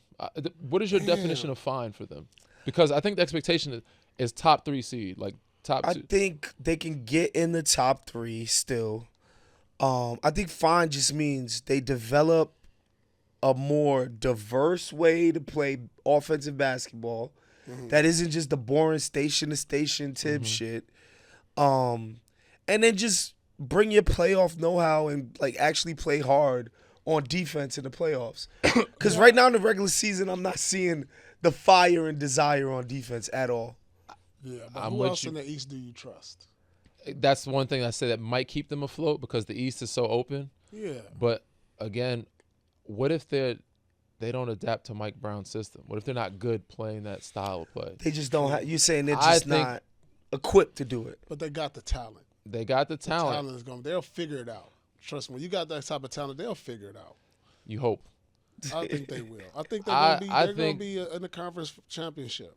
What is your definition of fine for them? Because I think the expectation is top 3 seed, like top 2. I think they can get in the top 3 still. I think fine just means they develop a more diverse way to play offensive basketball that isn't just the boring station-to-station tip shit. And then just bring your playoff know-how and like actually play hard on defense in the playoffs. Because right now in the regular season, I'm not seeing the fire and desire on defense at all. Yeah, but who else in the East do you trust? That's one thing I say that might keep them afloat because the East is so open. Yeah. But again, what if they don't adapt to Mike Brown's system? What if they're not good playing that style of play? They just don't have. You're saying they're just not equipped to do it. But they got the talent. They got the talent. The talent is going. They'll figure it out. Trust me. When you got that type of talent, they'll figure it out. You hope. I think they will. I think they're going to be in the conference championship.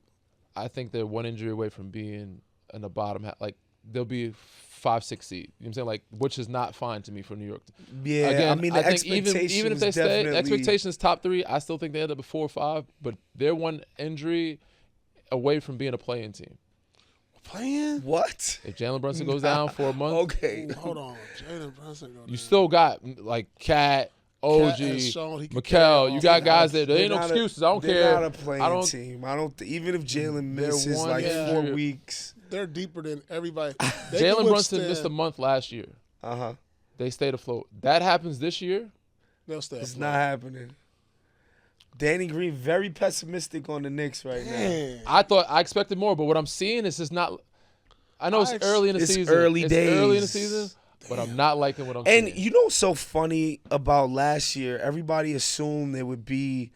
I think they're one injury away from being in the bottom half. Like they'll be 5-6 seed. You know what I'm saying? Like, which is not fine to me for New York. Yeah, again, I mean, I think even if they stay, expectations top 3. I still think they end up at 4 or 5. But they're one injury away from being a play-in team. Playing? What? If Jalen Brunson goes down for a month, okay. Ooh, hold on, Jalen Brunson. You still got like Cat, OG, Mikal. You got guys that there ain't no excuses. I don't care. They're not a playing team. I don't. Even if Jalen misses like 4 weeks, they're deeper than everybody. Jalen Brunson missed a month last year. They stayed afloat. That happens this year. They'll stay afloat. It's not happening. Danny Green very pessimistic on the Knicks right now. I expected more, but what I'm seeing is just not. I know it's early in the season. It's early in the season, but I'm not liking what I'm seeing. And you know what's so funny about last year? Everybody assumed there would be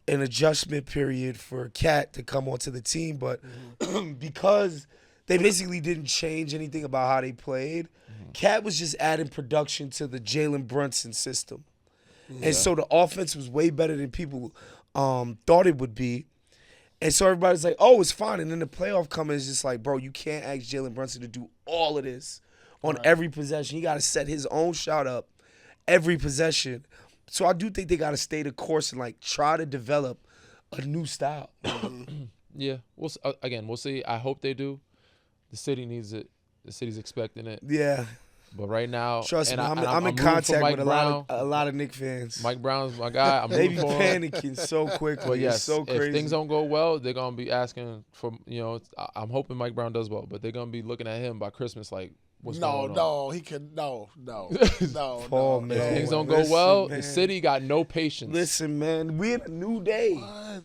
an adjustment period for Cat to come onto the team, but because they basically didn't change anything about how they played, Cat was just adding production to the Jalen Brunson system. And so the offense was way better than people thought it would be. And so everybody's like, oh, it's fine. And then the playoff coming is just like, bro, you can't ask Jalen Brunson to do all of this on every possession. He got to set his own shot up every possession. So I do think they got to stay the course and, like, try to develop a new style. Yeah. We'll see. I hope they do. The city needs it. The city's expecting it. Yeah. But right now, Trust me, I'm in rooting for contact Mike with Brown. a lot of Knicks fans. Mike Brown's my guy. I'm They be rooting for him. panicking so quickly. But yes, It's so if crazy. things don't go well, they're gonna be asking for I'm hoping Mike Brown does well, but they're gonna be looking at him by Christmas like, what's going on? No, he can no. Paul, no. man. If things don't Listen, go well, man. the city got no patience. Listen, man, we in a new day. What?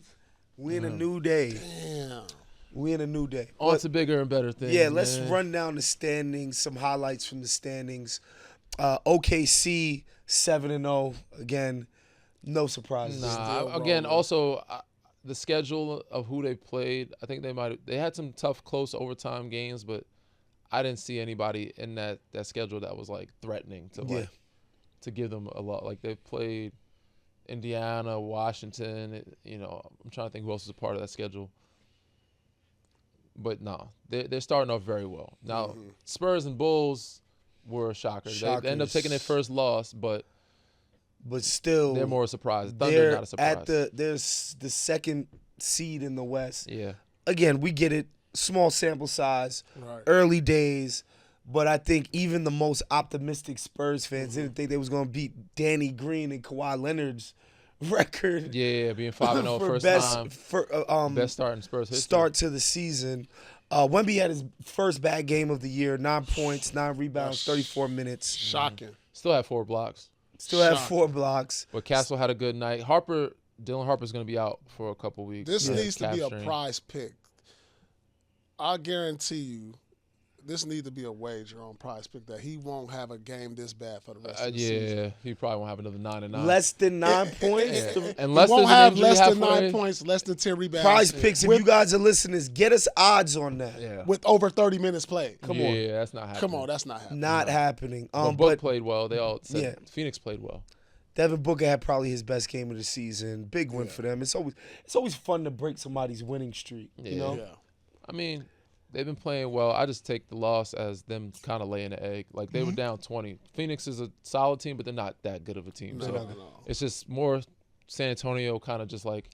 We in a new day. Damn. We in a new day. On But, to bigger and better things. yeah, let's man. run down the standings. Some highlights from the standings. OKC 7-0 again. No surprises. Nah, Still again, rolling. also the schedule of who they played. I think they had some tough, close overtime games, but I didn't see anybody in that schedule that was like threatening to give them a lot. Like they played Indiana, Washington. I'm trying to think who else is a part of that schedule. But no, they're starting off very well. Now Spurs and Bulls were shockers. They ended up taking their first loss, but still, they're more a surprise. Thunder they're not a surprise. there's the second seed in the West. Yeah. Again, we get it. Small sample size, Right. early days, but I think even the most optimistic Spurs fans didn't think they was going to beat Danny Green and Kawhi Leonard's record. Yeah, being 5-0 for first best time. best start in Spurs history. start to the season. Wemby had his first bad game of the year. 9 points, 9 rebounds, 34 minutes. Shocking. Still had 4 blocks. Still had Shock. 4 blocks. But Castle had a good night. Dylan Harper's going to be out for a couple weeks. This needs to be a Capturing. prize pick. I guarantee you, this needs to be a wager on prize pick that he won't have a game this bad for the rest of the season. Yeah, he probably won't have another 9-9. Less than 9 points. Yeah. He Unless won't there's an have injury less than halfway. 9 points, less than 10 rebounds. Prize picks, if with, you guys are listening, get us odds on that. Yeah. with over 30 minutes played. Come yeah, on. that's not happening. Come on, that's not happening. Not happening. But Book played well. They all said Yeah. Phoenix played well. Devin Booker had probably his best game of the season. Big win for them. It's always fun to break somebody's winning streak. You Yeah. know? Yeah. I mean, they've been playing well. I just take the loss as them kind of laying the egg. Like they were down 20. Phoenix is a solid team, but they're not that good of a team. No, So no. it's just more San Antonio kind of just like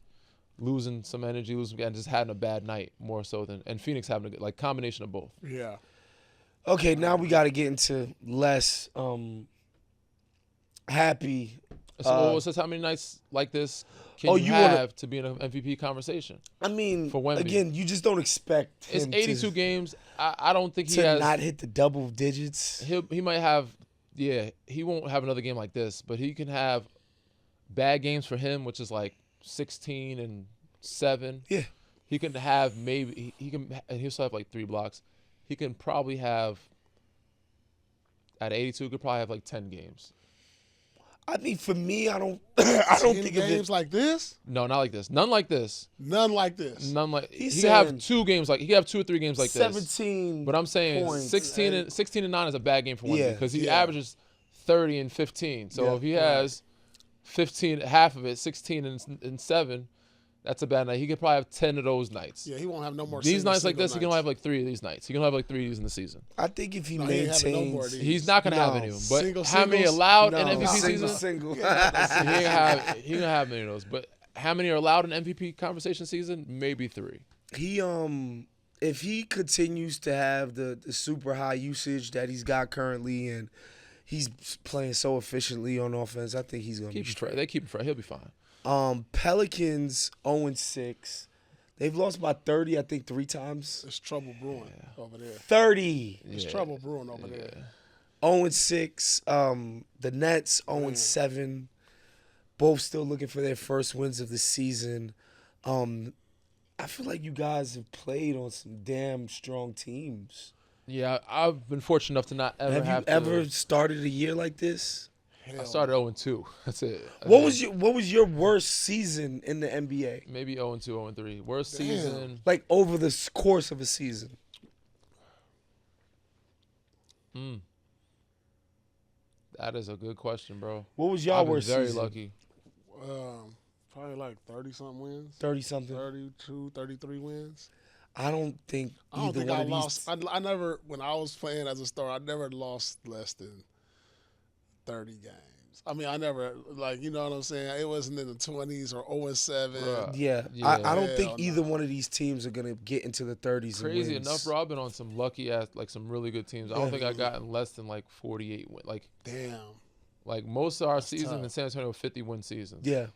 losing some energy, and just having a bad night more so than and Phoenix having a good like combination of both. Yeah. Okay, now we got to get into less happy. So it's just how many nights like this can you you wanna- have to be in an MVP conversation? I mean, For Wemby. again, you just don't expect It's him 82 games. I don't think he to has. not hit the double digits. He might have. Yeah, he won't have another game like this, but he can have bad games for him, which is like 16 and 7. Yeah. He can have maybe he can, and he'll still have like 3 blocks. He can probably have at 82. Could probably have like 10 games. I think for me, I don't think of games it. like this. No, not like this. None like this. None like this. None like He's he can have saying 2 games like he can have 2 or 3 games like this. 17. But I'm saying points 16 and 9 is a bad game for Wemby Yeah, because he yeah. averages 30 and 15. So Yeah, if he has 15, half of it, 16 and 7, that's a bad night. He could probably have 10 of those nights. Yeah, he won't have no more. These nights like this, he can nights. only have like 3 of these nights. He can only have like 3 of these in the season. I think if he No, he ain't having no more maintains, of these. He's not gonna have No. any of them. But Single how many singles? allowed no, in MVP single, season? single. He ain't gonna have many of those. But how many are allowed in MVP conversation season? Maybe 3. He if he continues to have the super high usage that he's got currently, and he's playing so efficiently on offense, I think he's gonna be straight. They keep him fresh. He'll be fine. Pelicans 0-6. They've lost by 30, I think, 3 times. There's trouble brewing over there. 30. There's Yeah. trouble brewing over there. 0-6. The Nets 0-7. Both still looking for their first wins of the season. I feel like you guys have played on some damn strong teams. Yeah, I've been fortunate enough to not ever Have you ever started a year like this? I started 0-2. That's it. What was your worst season in the NBA? Maybe 0-2, 0-3. Worst Damn. season. Like over the course of a season? That is a good question, bro. What was y'all I've been worst very season? lucky. Probably like 30-something wins. 30-something? 32, 33 wins. I don't think I don't either think one I of lost. these. I never, when I was playing as a star, I never lost less than 30 games. I mean, I never like, you know what I'm saying. It wasn't in the 20s or 0-7. Bruh. Yeah, Yeah. I don't think Hell either no. one of these teams are gonna get into the 30s. Crazy and wins. enough, bro. I've been on some lucky ass, like some really good teams. I don't Yeah. think I gotten less than like 48 win. Damn. Like most of our That's season tough. in San Antonio, 50 win seasons. Yeah,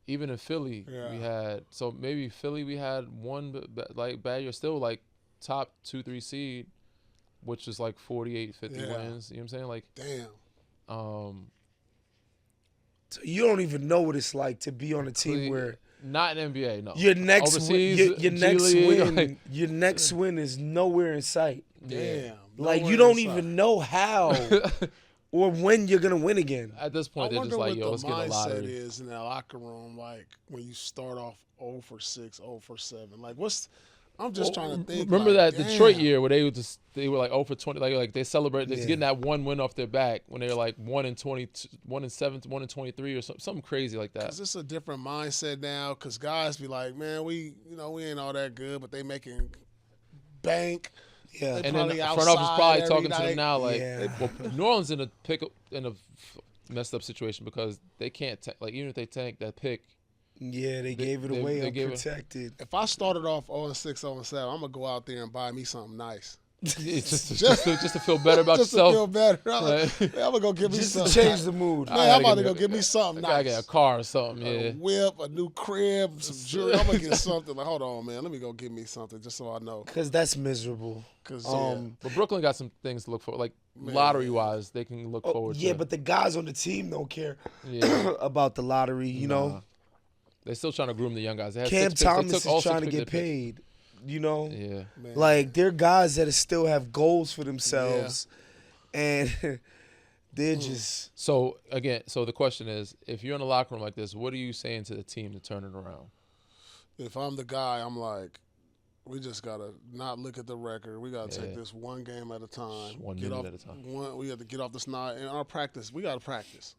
Even in Philly, Yeah. we had maybe Philly we had one like bad year, still like top 2-3 seed, which is like 48, 50 Yeah. wins. You know what I'm saying? Like, Damn. so you don't even know what it's like to be on a team where not in NBA, no. your next Overseas, your G next League, win like- your next win is nowhere in sight. Yeah. Damn. Like Nowhere you don't inside. even know how or when you're gonna win again. At this I point, they're wonder just like, what yo, let's the get a mindset lottery. is in that locker room, like when you start off 0-6, 0-7. Like, I'm just trying to think. Remember like, that Detroit damn. year where they were like 0 for 20, like they celebrated, they're Yeah. getting that one win off their back when they were like 1-20, 1-7, 1-23 or something crazy like that. Cause it's a different mindset now. Cause guys be like, man, we ain't all that good, but they making bank. Yeah, They And then probably the front office outside probably every talking to them night. now like, Yeah. well, New Orleans in a messed up situation because they can't like even if they tank that pick. yeah, they gave it they- away they gave it- unprotected. If I started off 0-6, 0-7, I'm gonna go out there and buy me something nice. It's just to feel better about Just to yourself. feel better. I'm Right. gonna go get me Just to something. change the mood. Man, I I'm gotta about to get go me- get me something I gotta nice. get a car or something. A Yeah. whip, a new crib, some jewelry. I'm gonna get something. Like, hold on, man. Let me go get me something just so I know. Because that's miserable. Cause But Brooklyn got some things to look for, like Man. lottery wise, they can look forward Yeah, to. but the guys on the team don't care Yeah. about the lottery. You Nah. know, They're still trying to groom the young guys. They had Cam 6 picks. They Thomas took all is 6 trying to picks get they picked. paid. You know, Yeah. man, like they're guys that still have goals for themselves, and they're just So again, the question is, if you're in a locker room like this, what are you saying to the team to turn it around? if I'm the guy, I'm like, we just gotta not look at the record. We gotta take Yeah. this one game at a time. One get minute off, at a time. We have to get off the snot. And our practice, we gotta practice.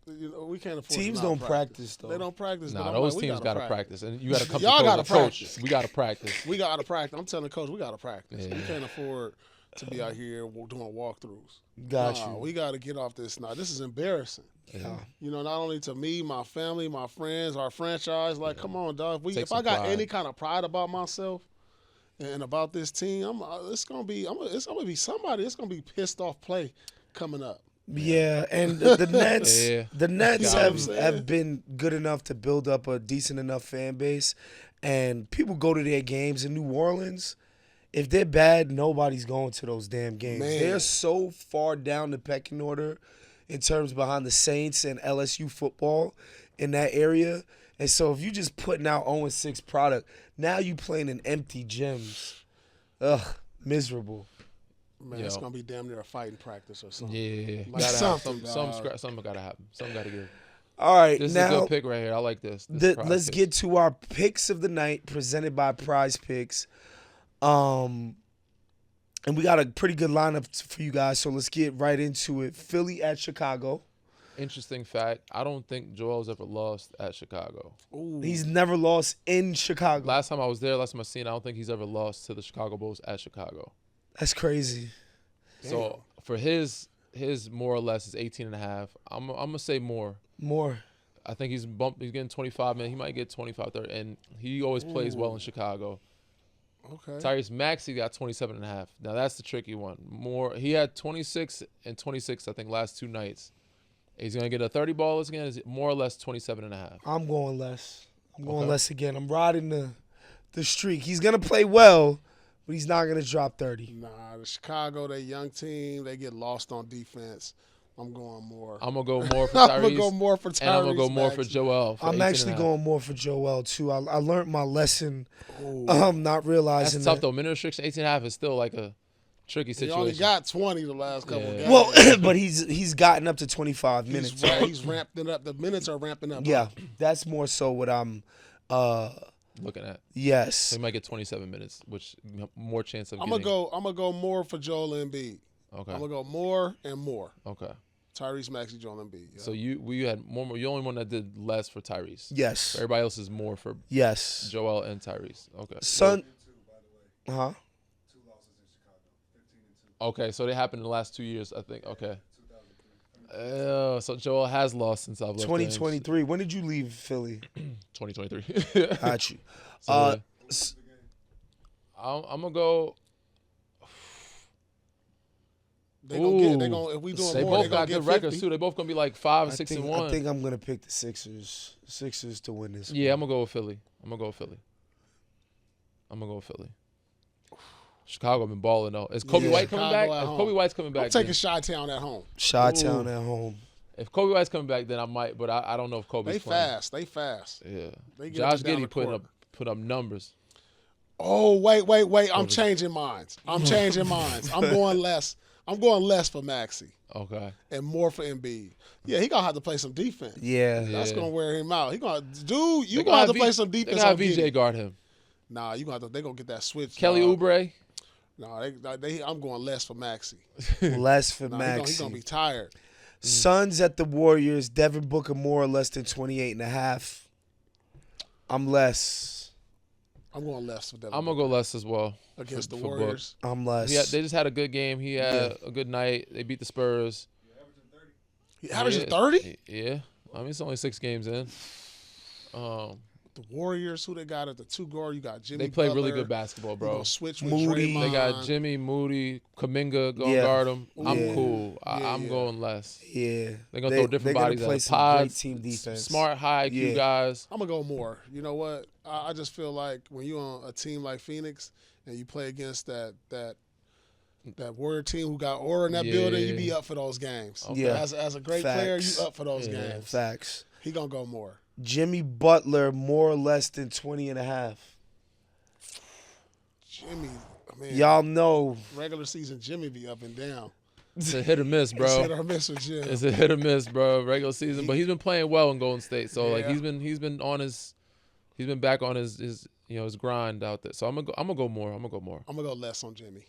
You know, we can't afford. teams to not don't practice though. They don't practice. Nah, but I'm those like, we teams gotta gotta practice, and you gotta come. Y'all to gotta coach. practice. We gotta practice. We gotta practice. I'm telling the coach, we gotta practice. Yeah. We can't afford to be out here doing walkthroughs. Got Nah, you. we gotta get off this snot. This is embarrassing. Yeah. You know, not only to me, my family, my friends, our franchise. Like, come on, dog. Take If I some got pride. any kind of pride about myself and about this team, it's gonna be somebody. It's gonna be pissed off play coming up. Yeah, and the Nets, Yeah. the Nets Gotta be. have been good enough to build up a decent enough fan base, and people go to their games in New Orleans. If they're bad, nobody's going to those damn games. Man. They're so far down the pecking order in terms behind the Saints and LSU football in that area. And so if you just putting out 0-6 product, now you playing in empty gyms. Ugh, miserable. Man, Yo. it's gonna be damn near a fighting practice or something. Yeah. Like Gotta have something, some dog. something gotta happen. Something gotta give. All right, This is now a good pick right here. I like this. This prize let's pick. get to our picks of the night presented by PrizePicks. And we got a pretty good lineup for you guys, so let's get right into it. Philly at Chicago. Interesting fact. I don't think Joel's ever lost at Chicago. Ooh. He's never lost in Chicago. Last time I was there, last time I seen, I don't think he's ever lost to the Chicago Bulls at Chicago. That's crazy. So for his more or less is 18.5. I'm gonna say more. More. I think he's getting 25 minutes. He might get 25, 30, and he always plays well in Chicago. Okay. Tyrese Maxey got 27.5. Now that's the tricky one. He had 26 and 26, I think, last 2 nights. He's gonna get a 30 ball again. Is more or less 27.5. I'm going less. I'm going Okay. less again. I'm riding the streak. He's gonna play well, but he's not gonna drop 30. Nah, the Chicago, they young team, they get lost on defense. I'm going more. I'm gonna go more for I'm Tyrese. gonna go more for Tyrese. And I'm gonna go more for Maxey. Joel. For I'm actually 18.5. going more for Joel too. I learned my lesson. Ooh. Not That's realizing tough that. though. Minute restriction 18.5 is still like a tricky He situation. only got 20 the last couple Yeah. games. Well, but he's gotten up to 25 minutes. He's ramped it up. The minutes are ramping up. Yeah, that's more so what I'm. looking at. Yes. So he might get 27 minutes, which more chance of I'm getting. gonna go more for Joel Embiid. Okay. I'm gonna go more and more. Okay. Tyrese Maxey, Joel Embiid. Yeah. So you had more. You're the only one that did less for Tyrese. Yes. Everybody else is more for Yes. Joel and Tyrese. Okay. Son. Huh? Okay, so they happened in the last 2 years, I think. Okay. So Joel has lost since I've left. 2023. When did you leave Philly? 2023. Got you. So, I'm gonna go. They gonna if we doing They more, both they got gonna good get records 50. too. They both gonna be like 5 and 6 and 1. I think I'm gonna pick the Sixers. Sixers to win this. Yeah, I'm gonna go with Philly. Chicago been balling though. Is Kobe White coming back? If Kobe White's coming back, I'm taking Chi-Town at home. Chi-Town at home. If Kobe White's coming back, then I might. But I don't know if Kobe's playing. They fast. Yeah. They get Josh up and down Giddey the court. put up numbers. Oh, wait. I'm changing minds. I'm going less. I'm going less for Maxey Okay. and more for Embiid. Yeah, he gonna have to play some defense. Yeah. That's gonna wear him out. You gonna have to play some They defense. gonna on have VJ Giddey. guard him. Nah, they gonna get that switch. Kelly Oubre. Nah, I'm going less for Maxey. Less for Nah, Maxey. He's gonna be tired. Suns at the Warriors. Devin Booker more or less than 28.5. I'm less. I'm going less for Devin. I'm gonna go less as well against the for Warriors. I'm less. Yeah, they just had a good game. He had a good night. They beat the Spurs. He averages 30. Yeah, I mean it's only 6 games in. The Warriors, who they got at the 2 guard? You got Jimmy. They play Butler. really good basketball, bro. Gonna switch with Moody. Draymond. They got Jimmy, Moody, Kuminga going guard them. I'm Yeah. cool. Yeah, I'm going less. Yeah. They're gonna throw different bodies play at some pods. great team defense. Smart, high IQ guys. I'm gonna go more. You know what? I just feel like when you're on a team like Phoenix and you play against that Warrior team who got aura in that building, you be up for those games. Okay. Yeah. As a great player, you up for those games. Facts. He gonna go more. Jimmy Butler more or less than 20.5. Jimmy, man. Y'all know. Regular season Jimmy be up and down. It's a hit or miss, bro. It's hit or miss with Jim. It's a hit or miss, bro. Regular season, but he's been playing well in Golden State. So like Yeah. he's been back on his his grind out there. So I'm gonna go more. I'm gonna go less on Jimmy.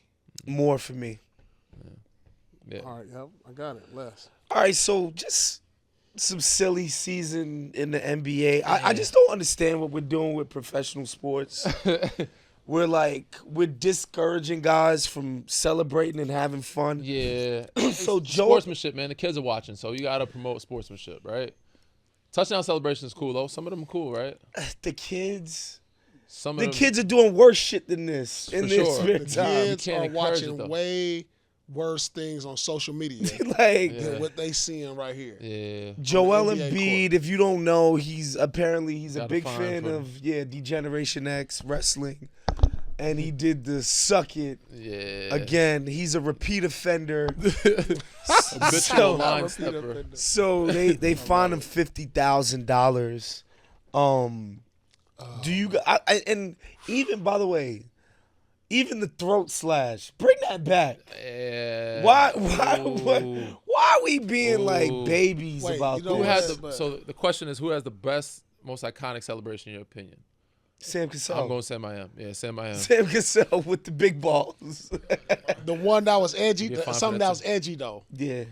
More for me. Yeah. All right, yep, I got it. Less. All right, so just some silly season in the NBA. I just don't understand what we're doing with professional sports. We're discouraging guys from celebrating and having fun. Yeah. So It's Joe, sportsmanship, man. The kids are watching, so you gotta promote sportsmanship, right? Touchdown celebration is cool though. Some of them are cool, right? the kids Some of kids are doing worse shit than this in For their sure. spare The time. kids can't are encourage it, watching though. way worse things on social media Like than what they seeing right here. Yeah. Joel on the NBA Embiid, if you don't know, he's a Got big a fine fan for him. of Degeneration X wrestling, and he did the suck it Yeah. again. He's a repeat offender. Habitual line stepper. So they fined him $50,000. Do you? And even by the way, even the throat slash, bring that back. Yeah. Why Ooh. are we being like Ooh. babies Wait, about you know Who this? has the? So the question is, who has the best, most iconic celebration in your opinion? Sam I'm Cassell. going Sam I am. Yeah, Sam I am. Sam Cassell with the big balls. The one that was edgy, You get fined for something that that was too. edgy though. Yeah.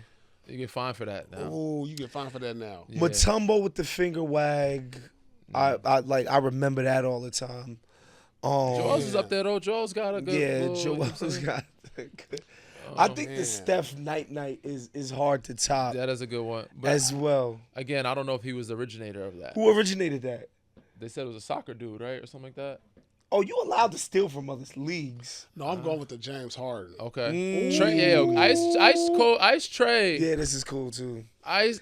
You get fined for that now. Oh, you get fined for that now. Yeah. Matumbo with the finger wag. I remember that all the time. Joel's is up there though. Joel's got a good. Yeah, little, Joel's got. I think the Steph Night is hard to top That is a good one. But as well. again, I don't know if he was the originator of that. Who originated that? They said it was a soccer dude, right, or something like that. Oh, you allowed to steal from other leagues? No, I'm going with the James Harden. Okay. Trey, yeah, Ice Trey. Yeah, this is cool too.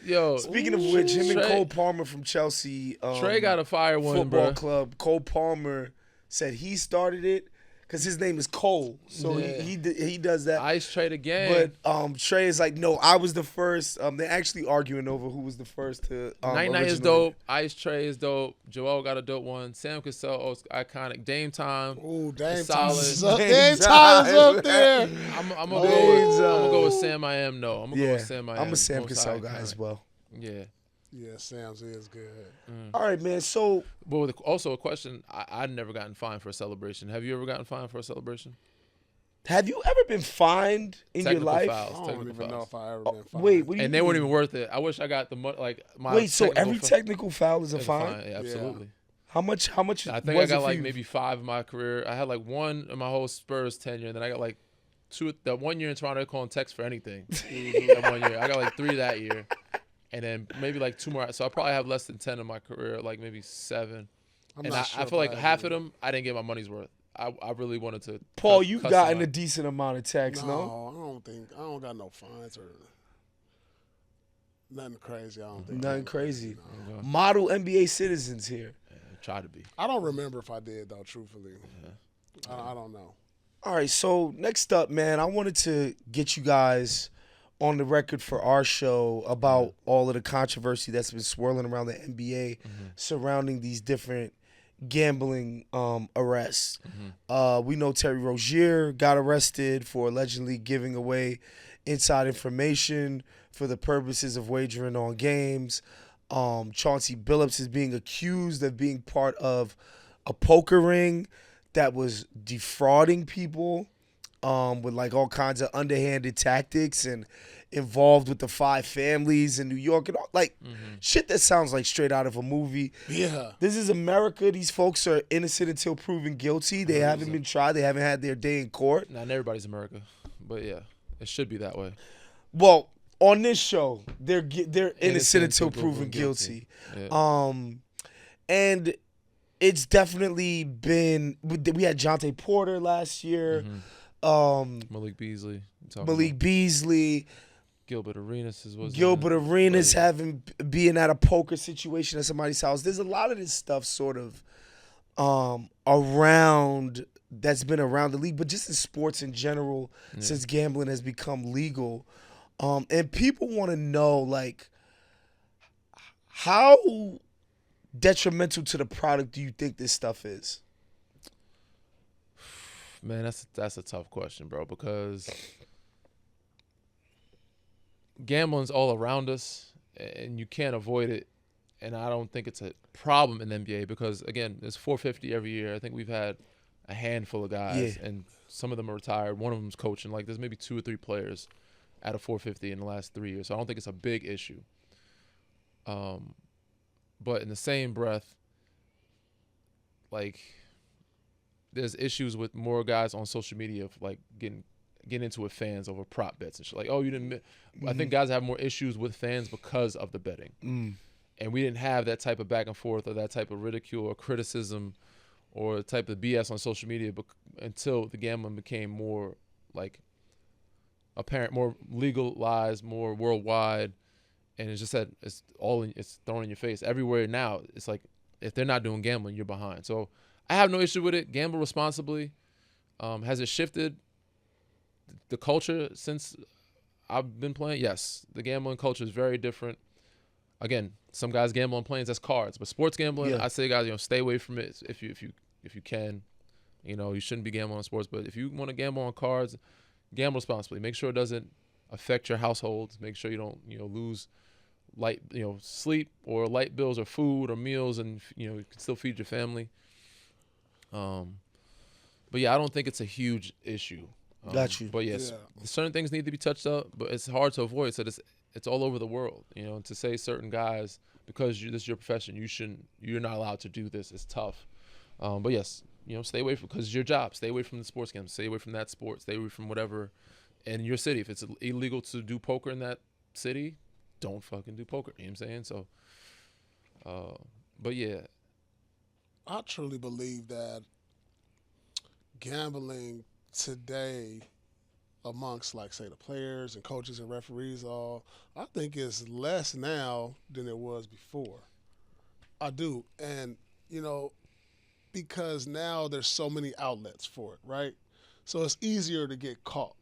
Yo. Speaking of which, him and Trey- Cole Palmer from Chelsea Trey got a fire one, football bro. club. Cole Palmer said he started it because his name is Cole, so Yeah. he does that. Ice Trey the game. But Trey is like, no, I was the first. They're actually arguing over who was the first to. Night Night is originally- dope. Ice Trey is dope. Joel got a dope one. Sam Cassell is iconic. Dame Time. Ooh, Dame Solid. Time is up. Dame Dame Time is Time. up there. I'm gonna go with Sam I am. No, I'm gonna go Yeah, with Sam I am. I'm a Sam Most Cassell guy iconic. as well. Yeah. Yeah, Sam's is good. All right, man. So But also a question. I've never gotten fined for a celebration. Have you ever gotten fined for a celebration? have you ever been fined in your Technical life? fouls. I don't Technical even know fouls. if I ever been fined. Wait, what do you And they mean? weren't even worth it. I wish I got the money. Like my. Wait, so technical every foul- technical foul is a is a fine? Yeah, absolutely. How much? I think I was it got for like you? maybe 5 in my career. I had like 1 in my whole Spurs tenure, and then I got like that 1 year in Toronto, they call him text for anything. That 1 year, I got like 3 that year, and then maybe like 2 more. So I probably have less than 10 in my career, like maybe 7. I feel like half of them I didn't get my money's worth. I really wanted to. Paul, you've gotten a decent amount of texts, no? I don't got no fines or nothing crazy. I don't think. Nothing crazy. No. Model NBA citizens here. Yeah, try to be. I don't remember if I did though. Truthfully, I don't know. All right, so next up, man, I wanted to get you guys on the record for our show about all of the controversy that's been swirling around the NBA surrounding these different gambling arrests. We know Terry Rozier got arrested for allegedly giving away inside information for the purposes of wagering on games. Chauncey Billups is being accused of being part of a poker ring that was defrauding people with like all kinds of underhanded tactics and involved with the 5 families in New York and all, like shit that sounds like straight out of a movie. Yeah. This is America. These folks are innocent until proven guilty. They haven't been tried. They haven't had their day in court. Not everybody's America, but yeah, it should be that way. Well, on this show, they're innocent until proven guilty. Yeah. And it's definitely been. We had Jonte Porter last year. Malik Beasley. Beasley. Gilbert Arenas being at a poker situation at somebody's house. There's a lot of this stuff sort of around that's been around the league, but just in sports in general since gambling has become legal. And people want to know, like, how detrimental to the product do you think this stuff is? Man, that's a tough question, bro, because gambling's all around us, and you can't avoid it. And I don't think it's a problem in the NBA because, again, there's 450 every year. I think we've had a handful of guys, and some of them are retired. One of them's coaching. Like, there's maybe 2 or 3 players at a 450 in the last 3 years. So I don't think it's a big issue. But in the same breath, like, there's issues with more guys on social media of like getting into it with fans over prop bets and shit. Like, oh, you didn't. I think guys have more issues with fans because of the betting, and we didn't have that type of back and forth or that type of ridicule or criticism or the type of BS on social media until the gambling became more like apparent, more legalized, more worldwide, and it's just that it's thrown in your face everywhere now. It's like if they're not doing gambling, you're behind. So I have no issue with it. Gamble responsibly. Has it shifted the culture since I've been playing? Yes. The gambling culture is very different. Again, some guys gamble on planes. That's cards. But sports gambling, I say, guys, stay away from it if you can. You shouldn't be gambling on sports. But if you want to gamble on cards, gamble responsibly. Make sure it doesn't affect your household. Make sure you don't lose sleep or light bills or food or meals, and you can still feed your family. But yeah, I don't think it's a huge issue. Got you. But yes, certain things need to be touched up, but it's hard to avoid. So it's all over the world. To say certain guys because this is your profession, you're not allowed to do this. It's tough. But yes, stay away from because it's your job. Stay away from the sports games. Stay away from that sport. Stay away from whatever in your city. If it's illegal to do poker in that city, don't fucking do poker. You know what I'm saying? So, but yeah. I truly believe that gambling today amongst, like, say, the players and coaches and referees I think is less now than it was before. I do. And, because now there's so many outlets for it, right? So it's easier to get caught.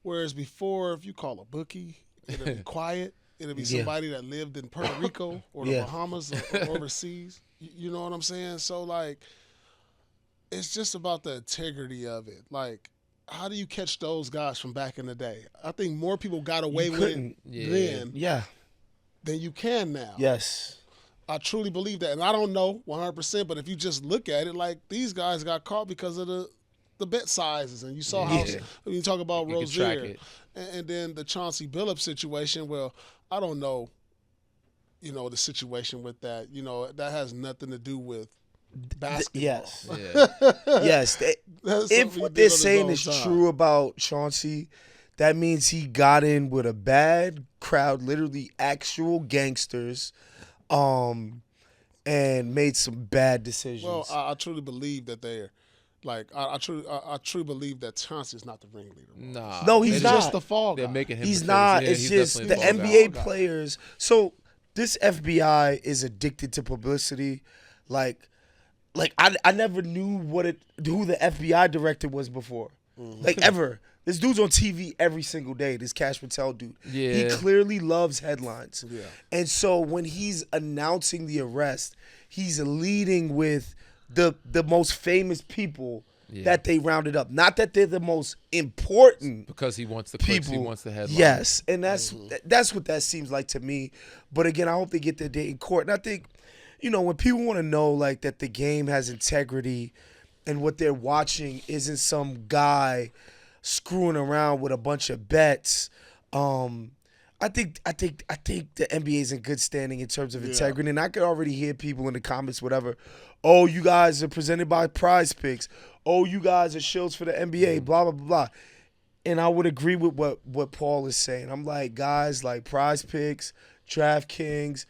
Whereas before, if you call a bookie, it'll be quiet. It'll be somebody that lived in Puerto Rico or the Bahamas or overseas. You know what I'm saying? So, like, it's just about the integrity of it. Like, how do you catch those guys from back in the day? I think more people got away with it then than you can now. Yes. I truly believe that. And I don't know 100%, but if you just look at it, like, these guys got caught because of the bet sizes. And you saw how when you talk about Rozier and then the Chauncey Billups situation, well, I don't know, the situation with that. That has nothing to do with basketball. Yes. Yeah. Yes. That's If something he what did they're on his saying own is time. true about Chauncey, that means he got in with a bad crowd, literally actual gangsters, and made some bad decisions. Well, I truly believe that they're like I truly believe that Chauncey's not the ringleader. Nah. No, he's He's not. just the fall guy. They're making him. He's the face. not. Yeah, It's he's just the definitely the fall NBA guy. players. So this FBI is addicted to publicity. Like I never knew who the FBI director was before. Like ever. This dude's on TV every single day. This Cash Patel dude. Yeah. He clearly loves headlines. Yeah. And so when he's announcing the arrest, he's leading with the most famous people that they rounded up. Not that they're the most important Because he wants the clicks, people. he wants the headline. Yes, and that's what that seems like to me. But again, I hope they get their day in court. And I think, when people want to know like that the game has integrity and what they're watching isn't some guy screwing around with a bunch of bets. I think the NBA is in good standing in terms of integrity, and I could already hear people in the comments, whatever. Oh, you guys are presented by PrizePicks. Oh, you guys are shills for the NBA. Blah blah blah blah. And I would agree with what Paul is saying. I'm like, guys like PrizePicks, DraftKings,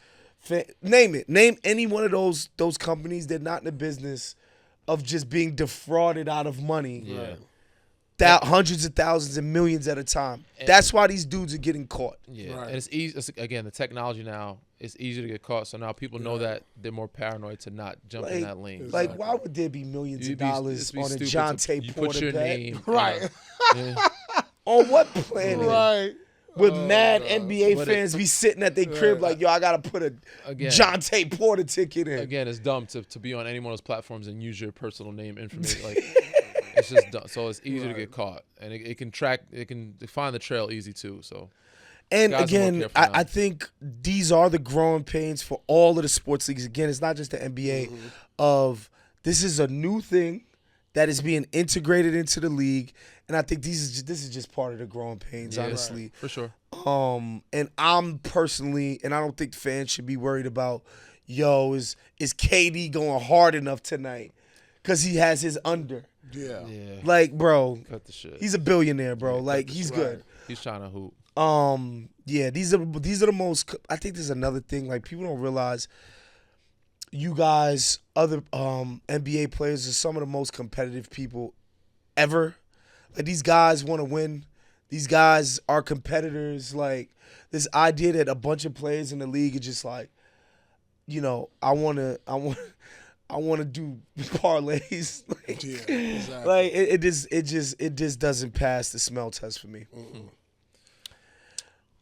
name it. Name any one of those companies. They're not in the business of just being defrauded out of money. Yeah. Hundreds of thousands and millions at a time. That's why these dudes are getting caught. Yeah, Right. and it's easy. Again, the technology now is easy to get caught. So now people know that they're more paranoid to not jump in that lane. Like, why would there be millions of dollars on a Jonte You Porter put your bet? name, Right. Yeah. On what planet? Right. Would mad NBA But fans be sitting at their crib like, yo, I got to put a Again. Jonte Porter ticket in? Again, it's dumb to be on any one of those platforms and use your personal name information. Like, it's just dumb. So it's easy to get caught, and it can find the trail easy too. So. And Guys are more again, careful now. I think these are the growing pains for all of the sports leagues. Again, it's not just the NBA. Of this is a new thing that is being integrated into the league, and I think this is just part of the growing pains, Yeah, honestly. for sure. And I'm personally, and I don't think fans should be worried about, is KD going hard enough tonight? Because he has his under. Yeah. Yeah. Like, bro, Cut the shit. he's a billionaire, bro. Like, he's good. He's trying to hoop. Yeah, these are the most. I think there's another thing. Like, people don't realize, you guys, other NBA players, are some of the most competitive people ever. Like, these guys want to win. These guys are competitors. Like, this idea that a bunch of players in the league are just like, I want to do parlays. Like, Yeah, exactly. like it just doesn't pass the smell test for me.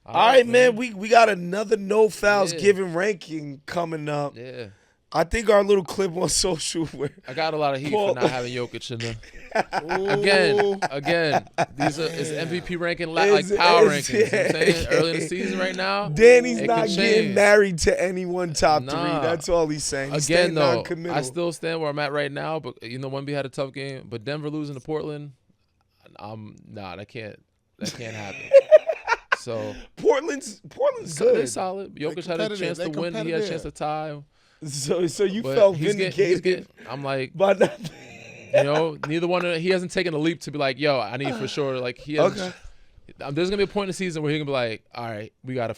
All right, man. We got another no fouls given ranking coming up. Yeah. I think our little clip on social where I got a lot of heat Paul- for not having Jokic in there. Again, these are it's MVP ranking like power rankings. You know what I'm saying? Early in the season right now. Danny's it not can getting change. married to anyone top Nah. three. That's all he's saying. He's Again, staying though, non-committal. I still stand where I'm at right now. But Wemby had a tough game. But Denver losing to Portland, that can't happen. So Portland's they're good. solid. Jokic had a competitive. chance They to win. He had a chance competitive. to tie. So you But felt he's vindicated. I'm like, But neither one. He hasn't taken a leap to be like, yo, I need for sure. Like he has. Okay. There's gonna be a point in the season where he's gonna be like, all right, we gotta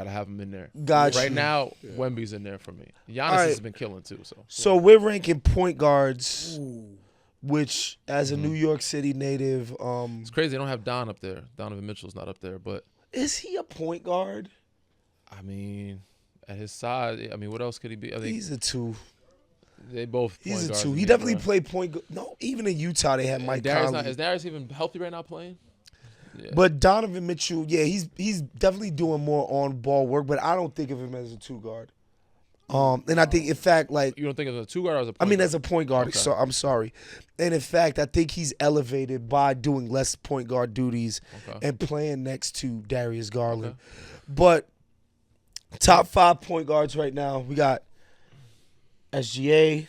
have him in there. Gotcha. Right now, Wemby's in there for me. Giannis right. has been killing too. So we're ranking point guards, which as a New York City native, It's crazy. They don't have Don up there. Donovan Mitchell's not up there, but is he a point guard? I mean, at his size, what else could he be? I think He's a two. they both. He's point a guards two. to He me, definitely bro. played point guard. No, even in Utah they had Mike Conley. Is Darius even healthy right now playing? Yeah. But Donovan Mitchell, yeah, he's definitely doing more on ball work, but I don't think of him as a two guard. And I think in fact, like, You don't think of a two guard or as a point I mean, guard? as a point guard. Okay. So I'm sorry, and in fact, I think he's elevated by doing less point guard duties Okay. and playing next to Darius Garland. Okay. But top 5 point guards right now, we got SGA.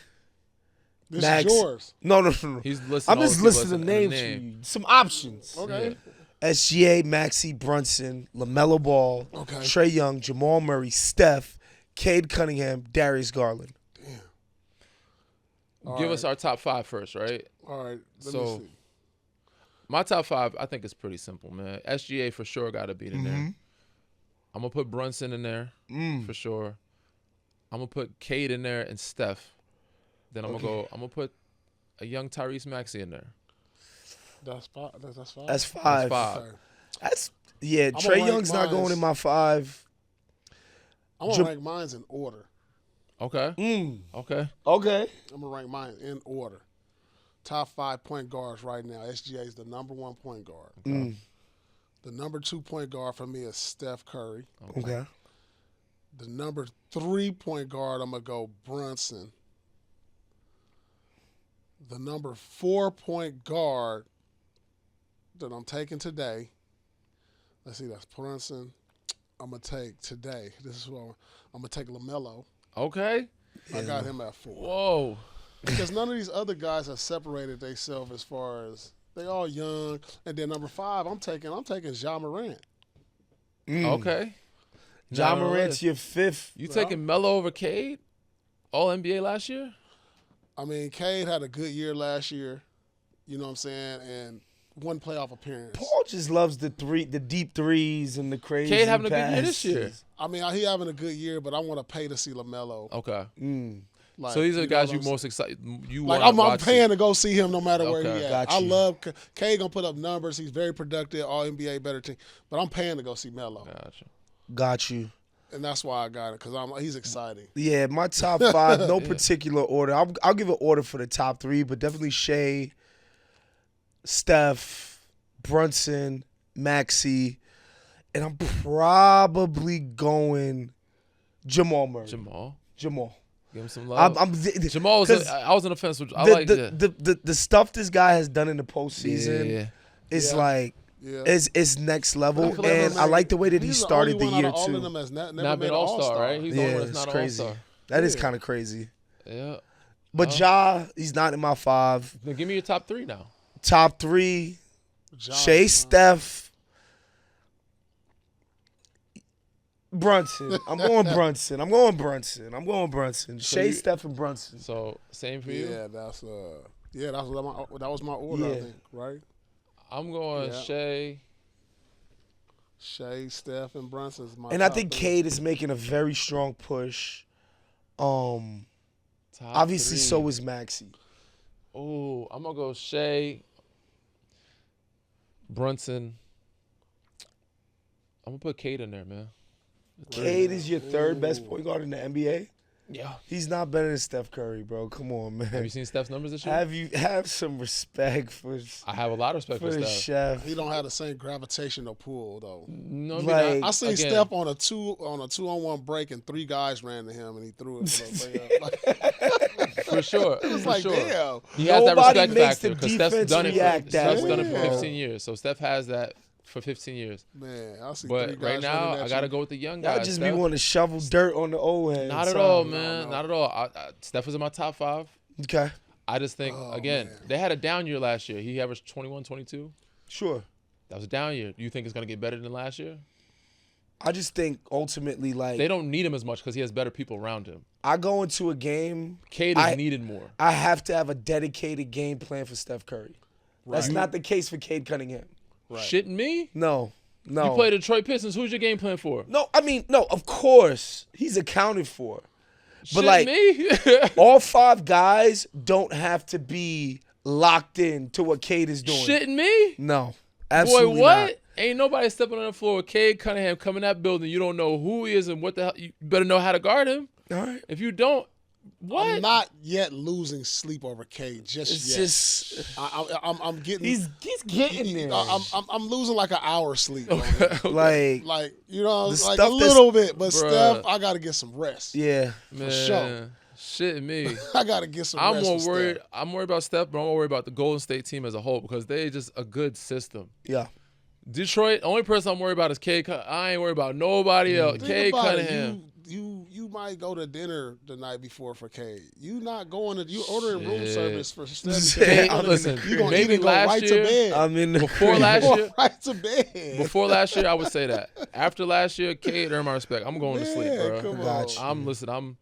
This Max. is yours. No. He's listing. I'm all just the listing the people names in for name. you. Some options. Okay. SGA, Maxey, Brunson, LaMelo Ball, Okay. Trae Young, Jamal Murray, Steph, Cade Cunningham, Darius Garland. give us our top 5 first, right? All right. Let So- me see. My top 5, I think it's pretty simple, man. SGA for sure got to be in there. I'm gonna put Brunson in there for sure. I'm gonna put Cade in there and Steph. Then I'm gonna put a young Tyrese Maxey in there. That's 5. That's 5. That's 5. That's 5. Okay. That's yeah. gonna Trey rank Young's not going mines. in my 5. I'm going to rank mine in order. Okay. Okay. Okay. I'm going to rank mine in order. Top 5 point guards right now. SGA is the number 1 point guard. The number 2 point guard for me is Steph Curry. Okay. The number 3 point guard, I'm going to go Brunson. The number 4 point guard that I'm taking today, let's see, that's Brunson. I'm going to take today. This is what I'm going to take LaMelo. Okay. I got him at 4. Whoa. Because none of these other guys have separated themselves as far as they all young. And then number 5, I'm taking Ja Morant. Okay. Ja Now, Morant's your 5th. You taking Melo over Cade? All NBA last year? I mean, Cade had a good year last year. You know what I'm saying? And 1 playoff appearance. Paul just loves the deep threes and the crazy. Cade having a good year this year. I mean, he having a good year, but I want to pay to see LaMelo. Okay. Like, So these are the guys you you most excited. You like want I'm paying to go see him no matter where Okay. he at. Got I you. love Cade gonna put up numbers. He's very productive, all NBA better team. But I'm paying to go see Melo, Gotcha. Got you. and that's why I got it because he's exciting. Yeah, my top 5, no particular order. I'll give an order for the top 3, but definitely Shea, Steph, Brunson, Maxey, and I'm probably going Jamal Murray. Jamal. Give him some love. Jamal was. 'cause I was on the fence with. I the, like the stuff this guy has done in the postseason Yeah. is Yeah. like Yeah. it's next level, But I feel like and I like the way that he he's started the only one year out of all too. of them that's never Not made been an all-star, right? He's the Yeah, only one that's it's not crazy. all-star. That is Yeah. kind of crazy. Yeah. But Ja, he's not in my 5. Now give me your top 3 now. Top 3, Ja, Shea, Steph, Brunson. I'm going Brunson. Shea, you- Steph, and Brunson. So same for you. Yeah, that was my order. I Yeah. think, right? I'm going Yeah. Shea. Shea, Steph, and Brunson's my. And I top think 3. Cade is making a very strong push. Top Obviously, 3. so is Maxey. Oh, I'm gonna go Shea, Brunson. I'm gonna put Cade in there, man. Cade is your 3rd best point guard in the NBA. Yeah. He's not better than Steph Curry, bro. Come on, man. Have you seen Steph's numbers this year? Have some respect for I have a lot of respect for for the Steph. chef. He don't have the same gravitational pull though. No, Like- I seen again, Steph on a 2-on-1 break and 3 guys ran to him and he threw it for the layup. Like, for sure. it was for like, sure. damn. He has that Nobody respect makes factor the because Steph's defense done it. react that Steph's done it for way. 15 years, so Steph has that for 15 years. Man, I see 3 But guys right now, running at I gotta you. go with the young Y'all guys. just be Steph. wanting to shovel dirt on the old head. Not at Sorry. all, man. no. Not at all. Steph was in my top 5. Okay, I just think, again, man. they had a down year last year. He averaged 21, 22. sure. That was a down year. Do you think it's going to get better than last year? I just think ultimately, like, They don't need him as much because he has better people around him. I go into a game, Cade is needed more. I have to have a dedicated game plan for Steph Curry. That's not the case for Cade Cunningham. Right. Shitting me? No. You play the Detroit Pistons. Who's your game plan for? No, I mean, no, of course. He's accounted for. But Shitting like me? all 5 guys don't have to be locked in to what Cade is doing. Shitting me? No. Absolutely Boy, what? not. Ain't nobody stepping on the floor with Cade Cunningham coming that building. You don't know who he is and what the hell. You better know how to guard him. All right. If you don't, what? I'm not yet losing sleep over Cade just It's yet. just I'm getting. he's getting there. I'm losing like an hour sleep. On it. Like You know, The like stuff a that's- little bit, but Bruh. Steph, I gotta get some rest. yeah. Man, sure. shitting me. I gotta get some I'm rest. more with worried. Steph. I'm worried about Steph, but I'm more worried about the Golden State team as a whole because they just a good system. Yeah. Detroit, only person I'm worried about is Cade. I ain't worried about nobody else. Think Cade about it. Cunningham. You might go to dinner the night before for Cade. You not going to you ordering room Shit. service for Steph. Cade, because listen, you gonna maybe eat and go last right year- to bed. I'm in the Before last Go year, right to bed. before last year, I would say that. After last year, Cade earned my respect. I'm going to sleep, Man, bro. come Got on. you. I'm listening.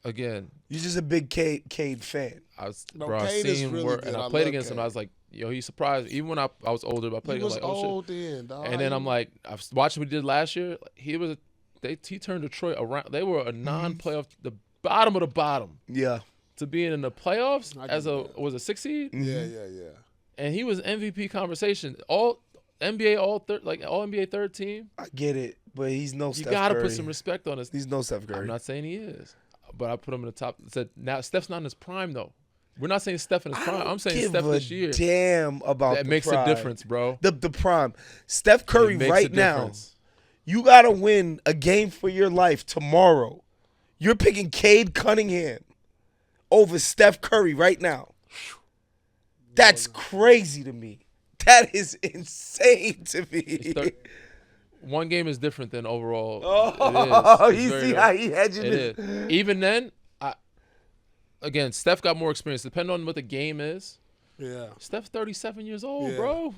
again, You're just a big Cade fan. I was No, bro, I Cade is seen him really work, good. and I I played love against him. Cade. I was like, yo, he's surprised. Even when I was older, but I played He against was him, like, oh old shit. then, dog. And then I'm like, I was watching what he did last year. He turned Detroit around. They were a non-playoff, the bottom of the bottom, Yeah. to being in the playoffs I as get a that. was a 6 seed, yeah. and he was MVP conversation. All NBA, all NBA third team. I get it, but he's no You Steph gotta Curry. put some respect on his. He's no Steph Curry. I'm not saying he is, but I put him in the top. Said now Steph's not in his prime though. We're not saying Steph in his prime. I'm saying give Steph a this year. damn about That the makes prime. a difference, bro. The prime. Steph Curry It makes right a now, difference. you got to win a game for your life tomorrow. You're picking Cade Cunningham over Steph Curry right now. That's crazy to me. That is insane to me. One game is different than overall. Oh, It is. It's you very see different. how he hedging It it? is. Even then, again, Steph got more experience. Depending on what the game is, Yeah. Steph's 37 years old, Yeah. bro.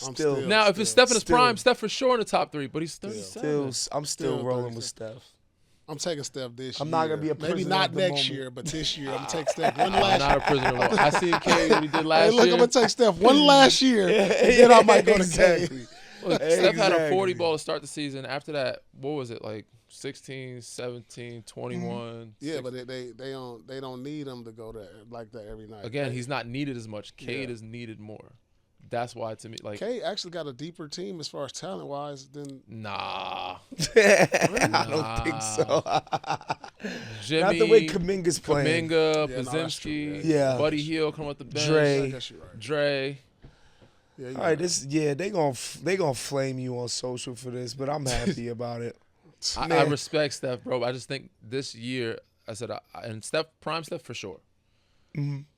I'm Still. Now, if it's Steph in his Still. prime, Steph for sure in the top 3, but he's 37. I'm still Still rolling with 37. Steph. I'm taking Steph this year. I'm not gonna be a Maybe prisoner not of the next moment. year, but this year I'm gonna take Steph one I'm last not a prisoner. Of I seen Cade what he did last Hey, look, year. I'm gonna take Steph one last year, and then I might go to Cade. Exactly. Look, Steph had a Exactly. 40 ball to start the season. After that, what was it, like 16, 17, 21? Yeah, but they don't need him to go there like that every night. Again, he's not needed as much. Cade Yeah. is needed more. That's why, to me, like, Cade actually got a deeper team as far as talent wise than nah. I don't think so. Jimmy, Not the way Kuminga's playing. Kuminga, Yeah, no, that's true, Podziemski, yeah. Buddy Hield come off the bench, Dre. I guess you're right. Dre. Yeah, you're All right, right. they gonna flame you on social for this, but I'm happy about it. I Man. respect Steph, bro. I just think this year, I said, and prime Steph for sure.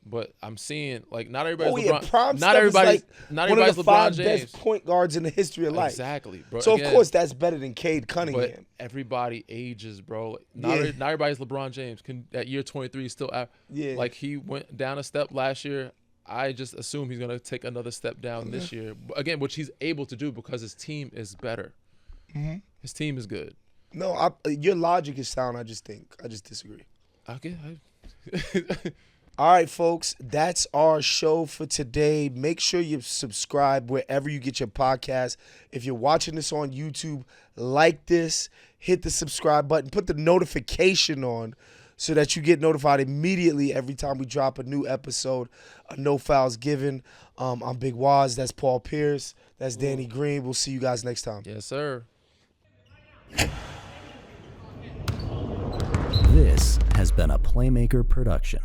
But I'm seeing like not everybody's Oh yeah, LeBron. prime not Steph is everybody's like not one everybody's of the 5 LeBron best James. point guards in the history of life. Exactly, bro. So Again, of course that's better than Cade but Cunningham. everybody ages, bro. Yeah. Not everybody's LeBron James. At year 23 still Yeah. like he went down a step last year. I just assume he's gonna take another step down this year. Again, which he's able to do because his team is better. His team is good. No, your logic is sound. I just disagree. Okay. All right, folks, that's our show for today. Make sure you subscribe wherever you get your podcast. If you're watching this on YouTube, like this, hit the subscribe button, put the notification on so that you get notified immediately every time we drop a new episode of No Fouls Given. I'm Big Wos. That's Paul Pierce. That's Danny Green. We'll see you guys next time. Yes, sir. This has been a Playmaker production.